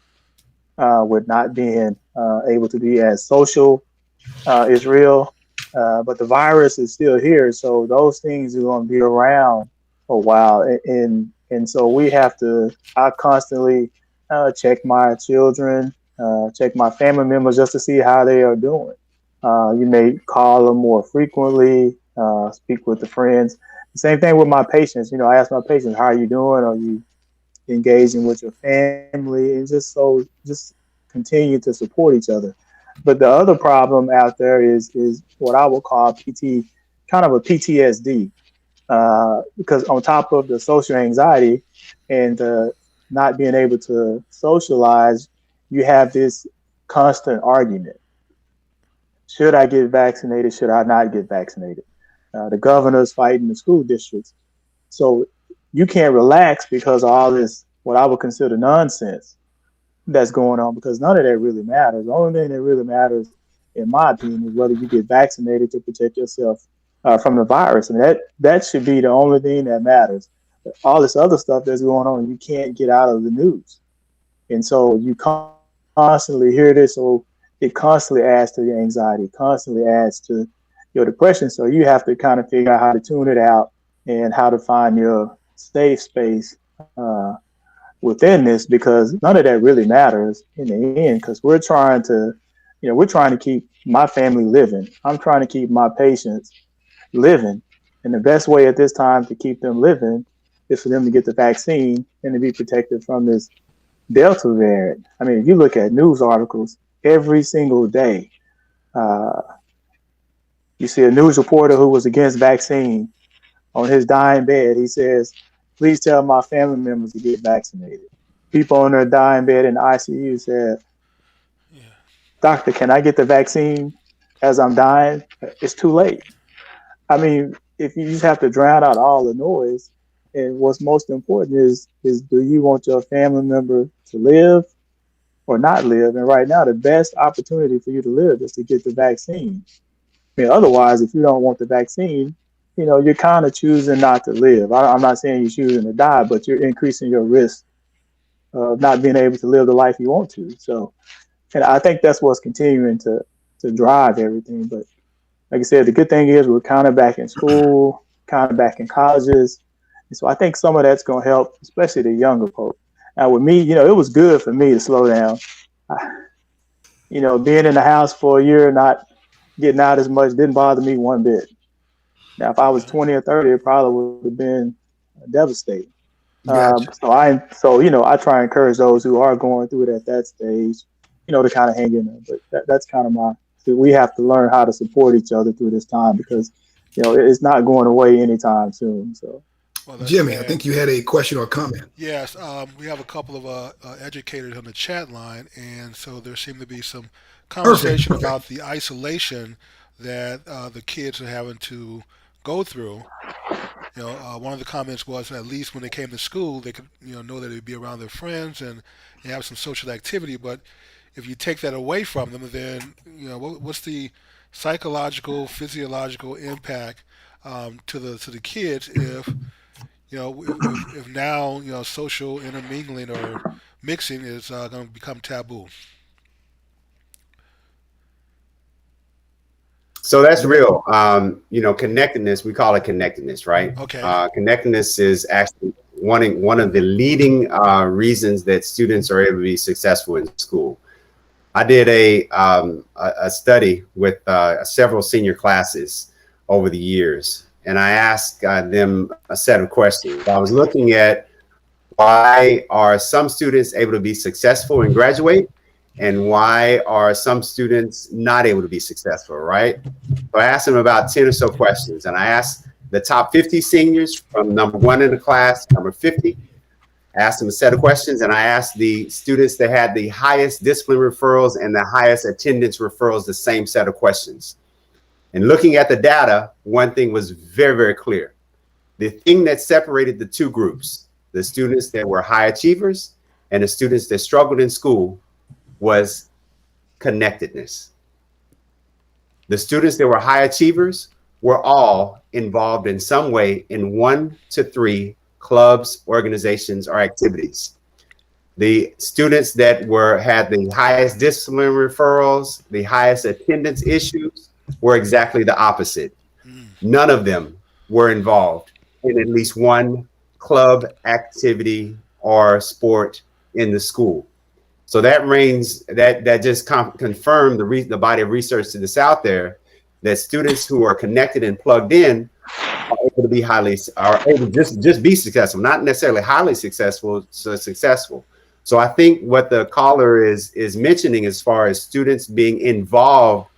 with not being able to be as social is real, but the virus is still here. So those things are going to be around for a while, and so we have to. I constantly check my children, check my family members just to see how they are doing. You may call them more frequently, speak with the friends. Same thing with my patients. You know, I ask my patients, "How are you doing? Are you engaging with your family?" And just continue to support each other. But the other problem out there is what I would call kind of a PTSD, because on top of the social anxiety and not being able to socialize, you have this constant argument: should I get vaccinated? Should I not get vaccinated? The governor's fighting the school districts, so you can't relax because of all this what I would consider nonsense that's going on, because none of that really matters. The only thing that really matters, in my opinion, is whether you get vaccinated to protect yourself from the virus. And that should be the only thing that matters. All this other stuff that's going on, you can't get out of the news. And so you constantly hear this, so it constantly adds to your anxiety, constantly adds to your depression. So you have to kind of figure out how to tune it out and how to find your safe space within this, because none of that really matters in the end, because we're trying to keep my family living. I'm trying to keep my patients living, and the best way at this time to keep them living is for them to get the vaccine and to be protected from this Delta variant. I mean, if you look at news articles every single day, uh, you see a news reporter who was against vaccine on his dying bed. He says, "Please tell my family members to get vaccinated." People on their dying bed in the ICU said, Yeah. "Doctor, can I get the vaccine as I'm dying?" It's too late. I mean, if you just have to drown out all the noise, and what's most important is do you want your family member to live or not live? And right now, the best opportunity for you to live is to get the vaccine. I mean, otherwise, if you don't want the vaccine, you're kind of choosing not to live. I'm not saying you're choosing to die, but you're increasing your risk of not being able to live the life you want to. So, and I think that's what's continuing to drive everything. But like I said, the good thing is we're kind of back in school, kind of back in colleges. And so I think some of that's going to help, especially the younger folks. Now, with me, it was good for me to slow down. Being in the house for a year, not getting out as much, didn't bother me one bit. Now, if I was 20 or 30, it probably would have been devastating. Gotcha. I try and encourage those who are going through it at that stage, to kind of hang in there. But that's kind of we have to learn how to support each other through this time, because, it's not going away anytime soon. So, Well, that's Jimmy, I sad. think you had a question or comment. Yes, we have a couple of educators on the chat line, and so there seemed to be some Perfect. conversation Perfect. about the isolation that the kids are having to go through. One of the comments was at least when they came to school, they could know that they'd be around their friends and have some social activity. But if you take that away from them, then what's the psychological, physiological impact to the kids if if now social intermingling or mixing is going to become taboo. So that's real. Connectedness, we call it connectedness, right? Okay. Connectedness is actually one of the leading reasons that students are able to be successful in school. I did a study with several senior classes over the years, and I asked them a set of questions. I was looking at why are some students able to be successful and graduate, and why are some students not able to be successful, right? So I asked them about 10 or so questions, and I asked the top 50 seniors from number 1 in the class, number 50, asked them a set of questions, and I asked the students that had the highest discipline referrals and the highest attendance referrals the same set of questions. And looking at the data, one thing was very, very clear. The thing that separated the two groups, the students that were high achievers and the students that struggled in school, was connectedness. The students that were high achievers were all involved in some way in 1 to 3 clubs, organizations, or activities. The students that had the highest disciplinary referrals, the highest attendance issues, were exactly the opposite. None of them were involved in at least one club activity or sport in the school. So that just confirmed the body of research that's out there, that students who are connected and plugged in are able to be just be successful, not necessarily highly successful, so successful. So I think what the caller is mentioning as far as students being involved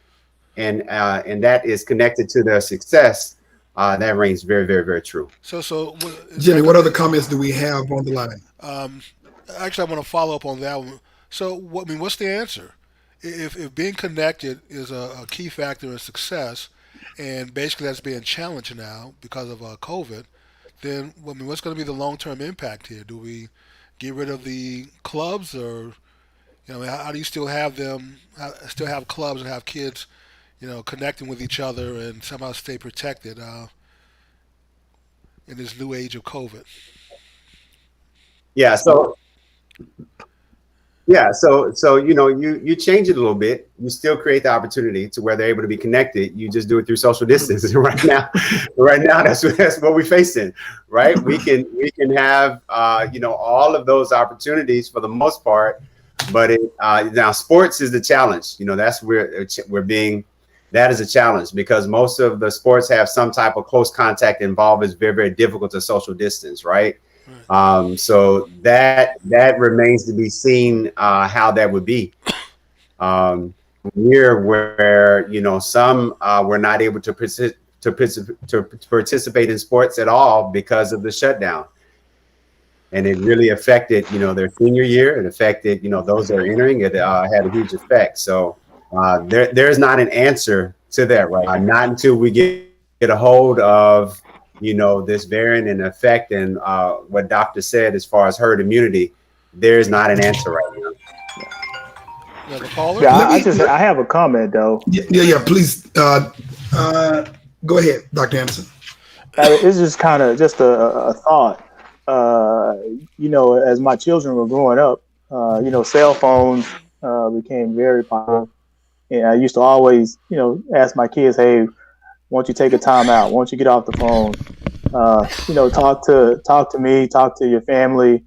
and that is connected to their success, that rings very, very, very true. So Jimmy, what other comments do we have on the line? Um, actually, I want to follow up on that one. So, what's the answer? If being connected is a key factor in success, and basically that's being challenged now because of COVID, then what's going to be the long-term impact here? Do we get rid of the clubs, or how do you still have them, still have clubs and have kids, connecting with each other and somehow stay protected in this new age of COVID? Yeah. So you change it a little bit. You still create the opportunity to where they're able to be connected. You just do it through social distance. Right now, that's what we're facing. Right? We can have all of those opportunities for the most part, but now sports is the challenge. That's where that is a challenge, because most of the sports have some type of close contact involved. It's very, very difficult to social distance. Right. So that remains to be seen, how that would be. Here where some were not able to participate in sports at all because of the shutdown, and it really affected their senior year. It affected those that are entering. It had a huge effect. So there's not an answer to that, right? Not until we get a hold of this variant and effect, and what doctor said as far as herd immunity, there's not an answer right now. Yeah, the caller? Yeah, I have a comment though. Yeah. Please, go ahead, Dr. Anderson. It's just kind of just a thought. As my children were growing up, cell phones became very popular, and I used to always, ask my kids, "Hey, won't you take a time out? Won't you get off the phone? Talk to me, talk to your family."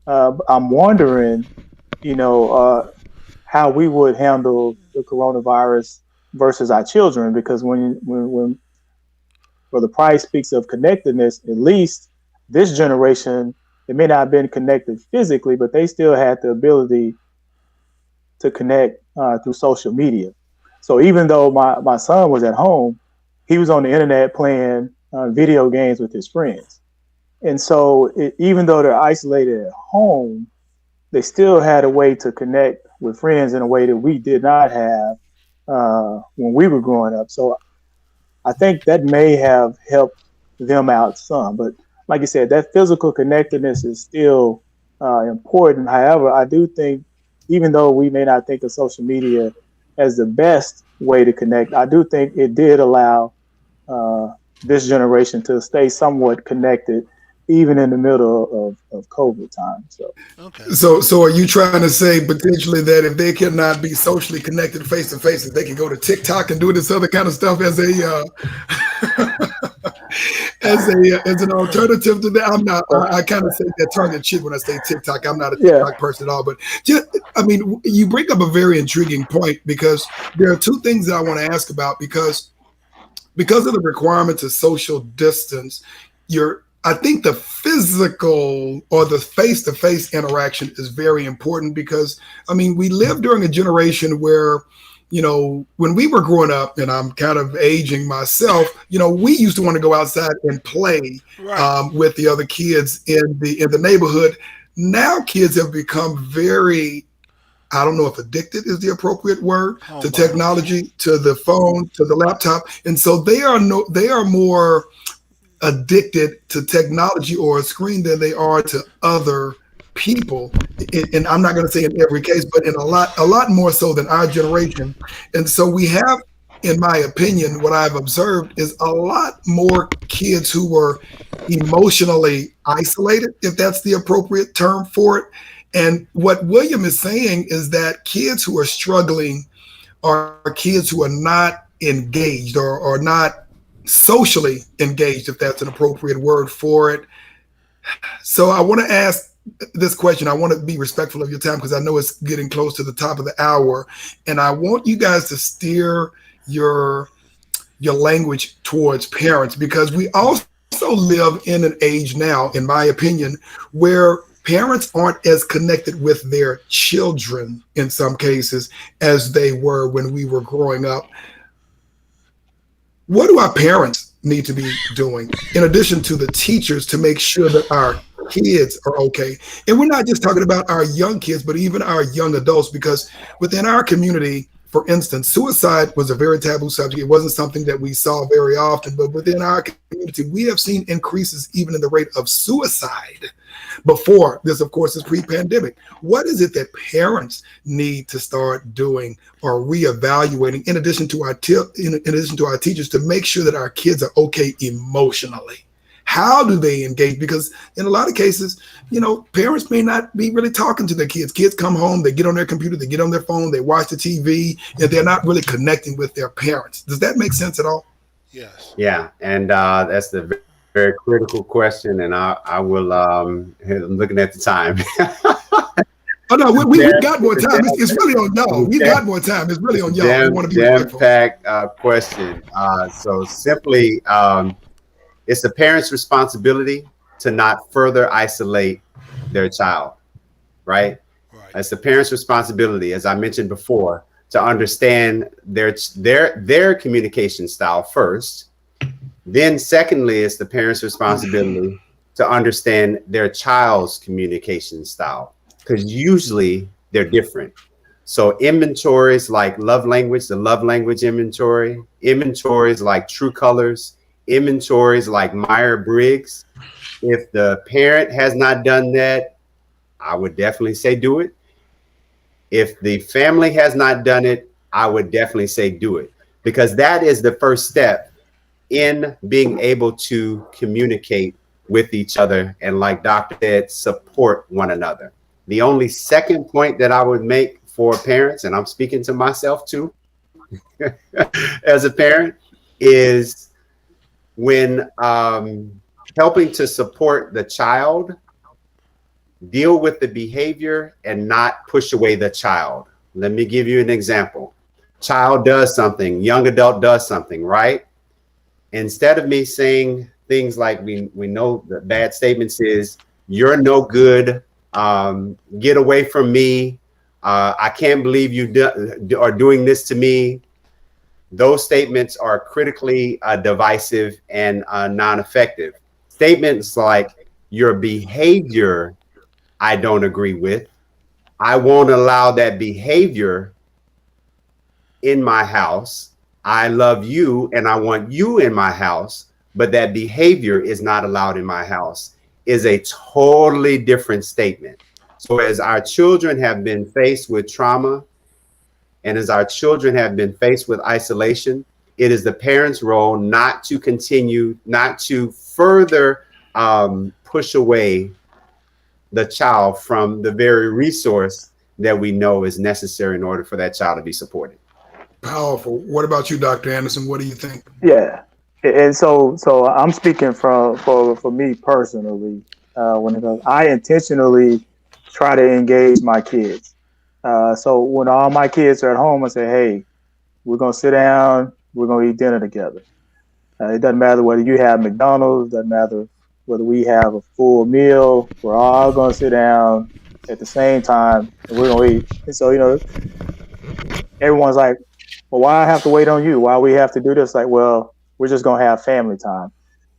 I'm wondering, how we would handle the coronavirus versus our children, because when the price speaks of connectedness, at least this generation, they may not have been connected physically, but they still had the ability to connect through social media. So even though my son was at home, he was on the internet playing video games with his friends. And so even though they're isolated at home, they still had a way to connect with friends in a way that we did not have when we were growing up. So I think that may have helped them out some. But like you said, that physical connectedness is still important. However, I do think, even though we may not think of social media as the best way to connect, I do think it did allow this generation to stay somewhat connected, even in the middle of COVID time. So are you trying to say potentially that if they cannot be socially connected face to face, that they can go to TikTok and do this other kind of stuff as an alternative to that? I kind of say that tongue in cheek when I say TikTok. I'm not a TikTok person at all, but you bring up a very intriguing point, because there are two things that I want to ask about, because of the requirements of social distance. I think the physical or the face-to-face interaction is very important, because we lived during a generation where, when we were growing up, and I'm kind of aging myself, we used to want to go outside and play with the other kids in the neighborhood. Now kids have become very, I don't know if addicted is the appropriate word, to technology, to the phone, to the laptop. And so they are more addicted to technology or a screen than they are to other people. And I'm not going to say in every case, but in a lot more so than our generation. And so we have, in my opinion, what I've observed is a lot more kids who were emotionally isolated, if that's the appropriate term for it. And what William is saying is that kids who are struggling are kids who are not engaged or not socially engaged, if that's an appropriate word for it. So I want to ask this question. I want to be respectful of your time because I know it's getting close to the top of the hour, and I want you guys to steer your your language towards parents because we also live in an age now, in my opinion, where parents aren't as connected with their children in some cases as they were when we were growing up. What do our parents need to be doing in addition to the teachers to make sure that our kids are okay? And we're not just talking about our young kids, but even our young adults, because within our community, for instance, suicide was a very taboo subject. It wasn't something that we saw very often, but within our community, we have seen increases even in the rate of suicide. Before this, of course, is pre-pandemic. What is it that parents need to start doing or reevaluating in addition to in addition to our teachers to make sure that our kids are okay emotionally? How do they engage? Because in a lot of cases, parents may not be really talking to their kids. Kids come home, they get on their computer, they get on their phone, they watch the TV, and they're not really connecting with their parents. Does that make sense at all? Yes. Yeah, and that's the very critical question, and I will. I'm looking at the time. Oh no, we got more time. It's really on y'all. We got more time. It's really on y'all. We want to be respectful. Jam-packed question. So simply, it's the parent's responsibility to not further isolate their child, right? Right. It's the parent's responsibility, as I mentioned before, to understand their communication style first. Then secondly, it's the parent's responsibility to understand their child's communication style, because usually they're different. So inventories like love language, the love language inventory, inventories like True Colors, inventories like Myers-Briggs. If the parent has not done that, I would definitely say do it. If the family has not done it, I would definitely say do it, because that is the first step in being able to communicate with each other and, like Dr. said, support one another. The only second point that I would make for parents, and I'm speaking to myself too, as a parent, is when helping to support the child, deal with the behavior and not push away the child. Let me give you an example. Child does something, young adult does something, right? Instead of me saying things like we know the bad statements is, you're no good, get away from me, I can't believe you are doing this to me. Those statements are critically divisive and non-effective. Statements like, your behavior I don't agree with, I won't allow that behavior in my house, I love you and I want you in my house, but that behavior is not allowed in my house, is a totally different statement. So as our children have been faced with trauma, and as our children have been faced with isolation, it is the parent's role not to continue, not to further push away the child from the very resource that we know is necessary in order for that child to be supported. Powerful. What about you, Dr. Anderson? What do you think? Yeah, and so I'm speaking for me personally. When it goes, I intentionally try to engage my kids. So when all my kids are at home, I say, "Hey, we're gonna sit down. We're gonna eat dinner together." It doesn't matter whether you have McDonald's. Doesn't matter whether we have a full meal. We're all gonna sit down at the same time and we're gonna eat. And so everyone's like, well, why I have to wait on you? Why we have to do this? Like, well, we're just gonna have family time.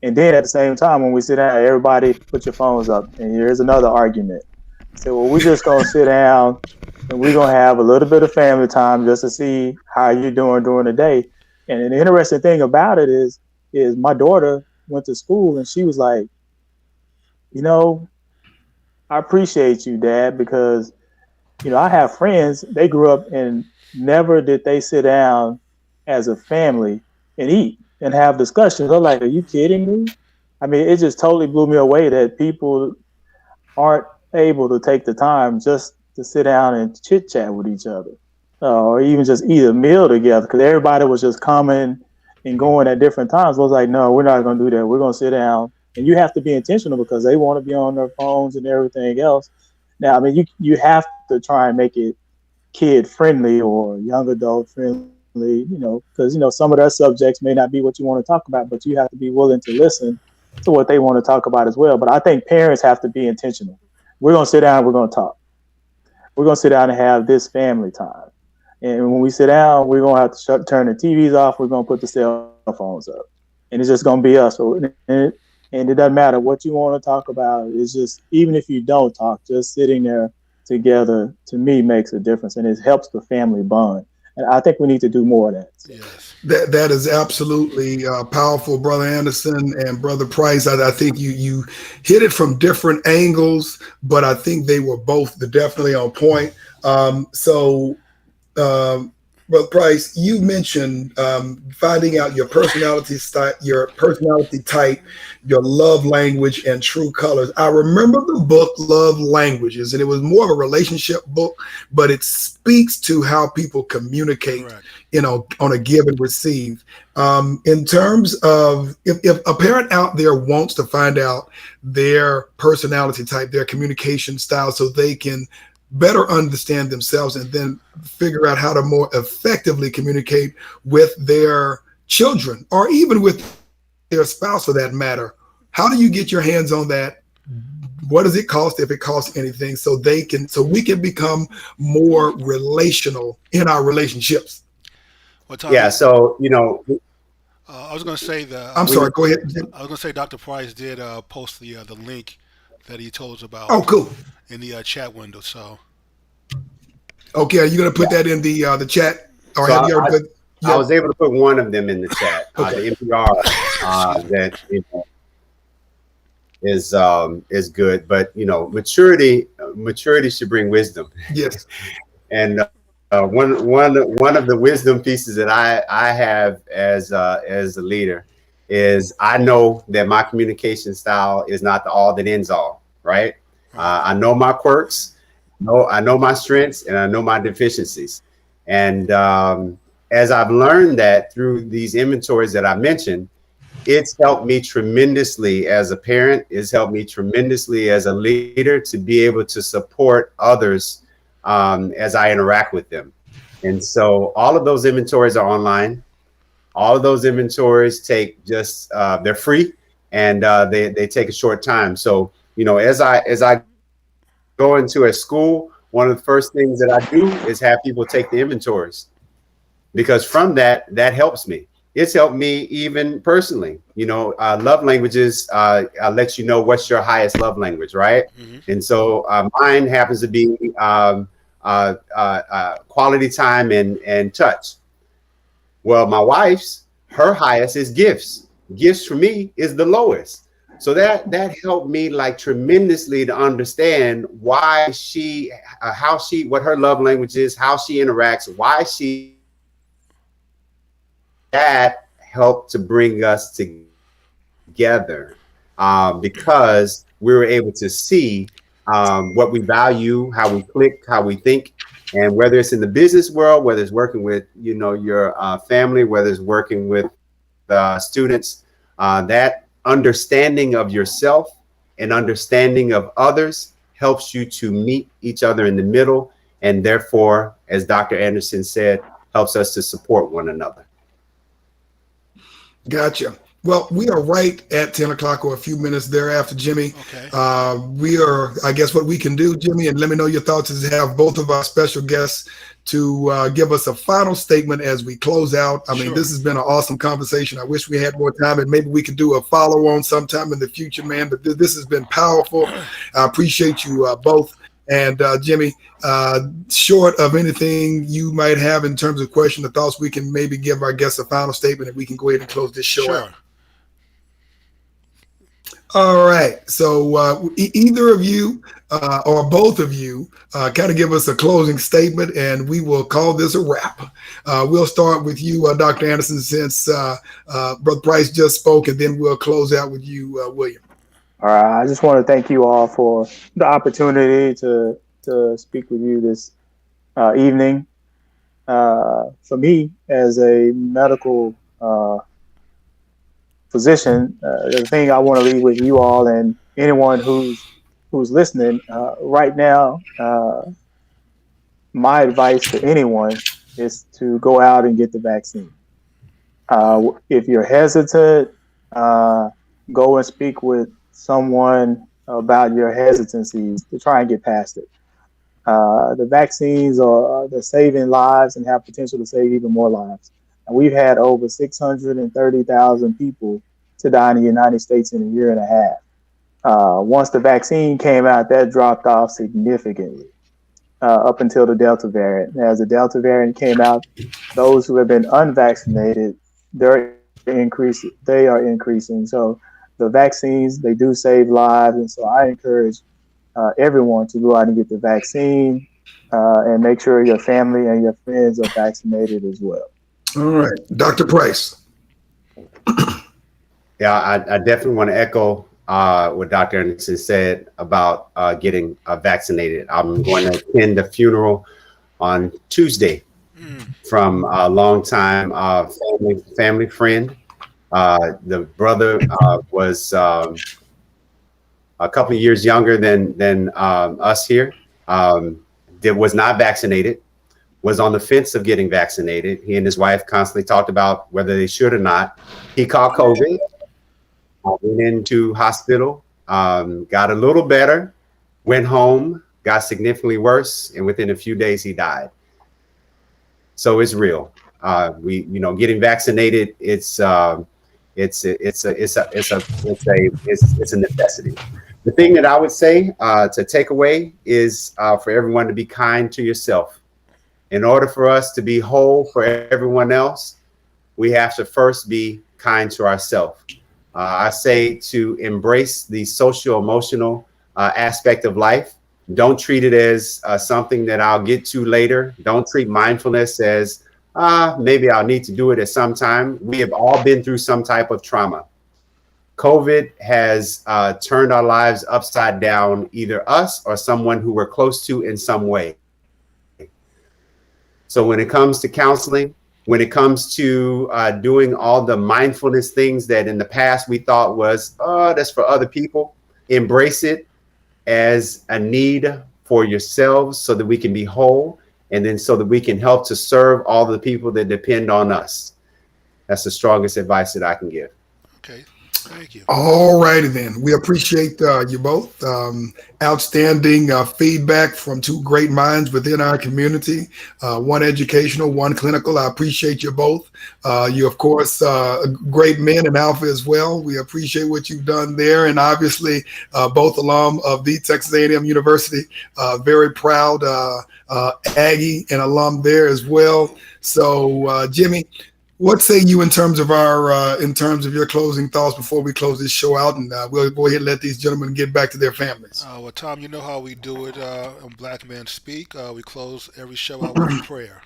And then at the same time, when we sit down, everybody put your phones up. And here's another argument. So, well, we're just gonna sit down and we're gonna have a little bit of family time just to see how you're doing during the day. And the interesting thing about it is my daughter went to school and she was like, I appreciate you, Dad, because I have friends, they grew up and never did they sit down as a family and eat and have discussions. I'm like, are you kidding me? I mean, it just totally blew me away that people aren't able to take the time just to sit down and chit chat with each other, or even just eat a meal together, because everybody was just coming and going at different times. I was like, no, we're not going to do that. We're going to sit down, and you have to be intentional because they want to be on their phones and everything else. Now, I mean, you have to try and make it kid friendly or young adult friendly, because some of their subjects may not be what you want to talk about, but you have to be willing to listen to what they want to talk about as well. But I think parents have to be intentional. We're going to sit down, we're going to talk. We're going to sit down and have this family time. And when we sit down, we're going to have to turn the TVs off. We're going to put the cell phones up. And it's just going to be us. And it doesn't matter what you want to talk about. It's just, even if you don't talk, just sitting there together, to me, makes a difference. And it helps the family bond. And I think we need to do more of that. Yes. That is absolutely powerful, Brother Anderson and Brother Price. I think you hit it from different angles, but I think they were both definitely on point. Brother Price, you mentioned finding out your personality type, your love language, and true colors. I remember the book Love Languages, and it was more of a relationship book, but it speaks to how people communicate, on a give and receive. In terms of if a parent out there wants to find out their personality type, their communication style, so they can better understand themselves and then figure out how to more effectively communicate with their children or even with their spouse for that matter, how do you get your hands on that? What does it cost, if it costs anything, so we can become more relational in our relationships? Yeah, so I was going to say I'm sorry. Go ahead. I was going to say Dr. Price did post the link that he told us about. Oh, cool. In the chat window. So. Okay, are you going to put that in the chat, or have you already put? Yeah. I was able to put one of them in the chat. Okay. The NPR that is good, but maturity should bring wisdom. Yes. And one of the wisdom pieces that I have as a leader is I know that my communication style is not the all that ends all, right? I know my quirks, I know my strengths, and I know my deficiencies. And as I've learned that through these inventories that I mentioned, it's helped me tremendously as a parent. It's helped me tremendously as a leader to be able to support others as I interact with them. And so all of those inventories are online. All of those inventories take they're free, and they take a short time. So as I go into a school, one of the first things that I do is have people take the inventories, because from that helps me. It's helped me even personally. Love languages let you know what's your highest love language, right? Mm-hmm. And so mine happens to be quality time and touch. Well, my wife's, her highest is gifts. Gifts for me is the lowest. So that helped me tremendously to understand why what her love language is, how she interacts, that helped to bring us together because we were able to see what we value, how we click, how we think. And whether it's in the business world, whether it's working with, your family, whether it's working with students, that understanding of yourself and understanding of others helps you to meet each other in the middle. And therefore, as Dr. Anderson said, helps us to support one another. Gotcha. Well, we are right at 10 o'clock or a few minutes thereafter, Jimmy. Okay. I guess what we can do, Jimmy, and let me know your thoughts, is have both of our special guests to give us a final statement as we close out. I mean, This has been an awesome conversation. I wish we had more time, and maybe we could do a follow-on sometime in the future, man. But this has been powerful. I appreciate you both. And Jimmy, short of anything you might have in terms of question or thoughts, we can maybe give our guests a final statement, and we can go ahead and close this show out. All right. So either of you or both of you kind of give us a closing statement, and we will call this a wrap. We'll start with you, Dr. Anderson, since Brother Price just spoke, and then we'll close out with you, William. All right. I just want to thank you all for the opportunity to speak with you this evening. For me, as a medical physician, the thing I want to leave with you all and anyone who's listening right now, my advice to anyone is to go out and get the vaccine. If you're hesitant, uh, go and speak with someone about your hesitancies to try and get past it. The vaccines are they're saving lives and have potential to save even more lives. And we've had over 630,000 people to die in the United States in a year and a half. Once the vaccine came out, that dropped off significantly up until the Delta variant. As the Delta variant came out, those who have been unvaccinated, they are increasing. So the vaccines, they do save lives. And so I encourage everyone to go out and get the vaccine and make sure your family and your friends are vaccinated as well. All right, Dr. Price. Yeah, I definitely want to echo what Dr. Anderson said about getting vaccinated. I'm going to attend the funeral on Tuesday from a longtime family friend. The brother was a couple of years younger than us here. That was not vaccinated. Was on the fence of getting vaccinated. He and his wife constantly talked about whether they should or not. He caught COVID. Went into hospital, got a little better, went home, got significantly worse, and within a few days he died. So it's real. Getting vaccinated, it's a necessity. The thing that I would say to take away is for everyone to be kind to yourself. In order for us to be whole for everyone else, we have to first be kind to ourselves. I say to embrace the social emotional aspect of life. Don't treat it as something that I'll get to later. Don't treat mindfulness as maybe I'll need to do it at some time. We have all been through some type of trauma. COVID has turned our lives upside down, either us or someone who we're close to in some way. So when it comes to counseling, when it comes to doing all the mindfulness things that in the past we thought was, oh, that's for other people, embrace it as a need for yourselves so that we can be whole, and then so that we can help to serve all the people that depend on us. That's the strongest advice that I can give. Okay, thank you. All righty then. We appreciate you both. Outstanding feedback from two great minds within our community. One educational, one clinical. I appreciate you both. You, of course, great men and Alpha as well. We appreciate what you've done there. And obviously, both alum of the Texas A&M University. Very proud Aggie and alum there as well. So, Jimmy, what say you in terms of your closing thoughts before we close this show out, and we'll go ahead and let these gentlemen get back to their families. Well, Tom, you know how we do it on Black Men Speak. We close every show out with a prayer.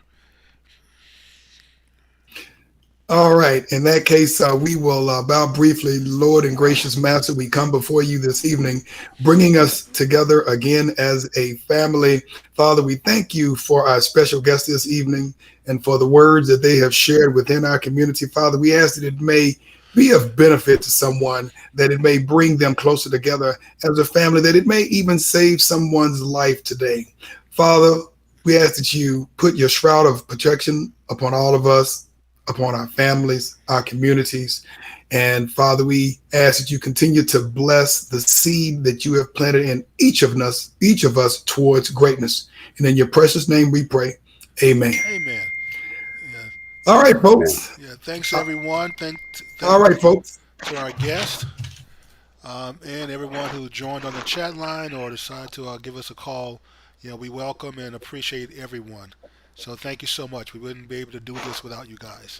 All right. In that case, we will bow briefly. Lord and gracious Master, we come before you this evening, bringing us together again as a family. Father, we thank you for our special guest this evening and for the words that they have shared within our community. Father, we ask that it may be of benefit to someone, that it may bring them closer together as a family, that it may even save someone's life today. Father, we ask that you put your shroud of protection upon all of us, upon our families, our communities. And Father, we ask that you continue to bless the seed that you have planted in each of us towards greatness. And in your precious name we pray. Amen. Amen. Yeah. All right, folks. Yeah. Thanks, everyone. All right, folks. To our guest and everyone who joined on the chat line or decided to give us a call. We welcome and appreciate everyone. So thank you so much. We wouldn't be able to do this without you guys.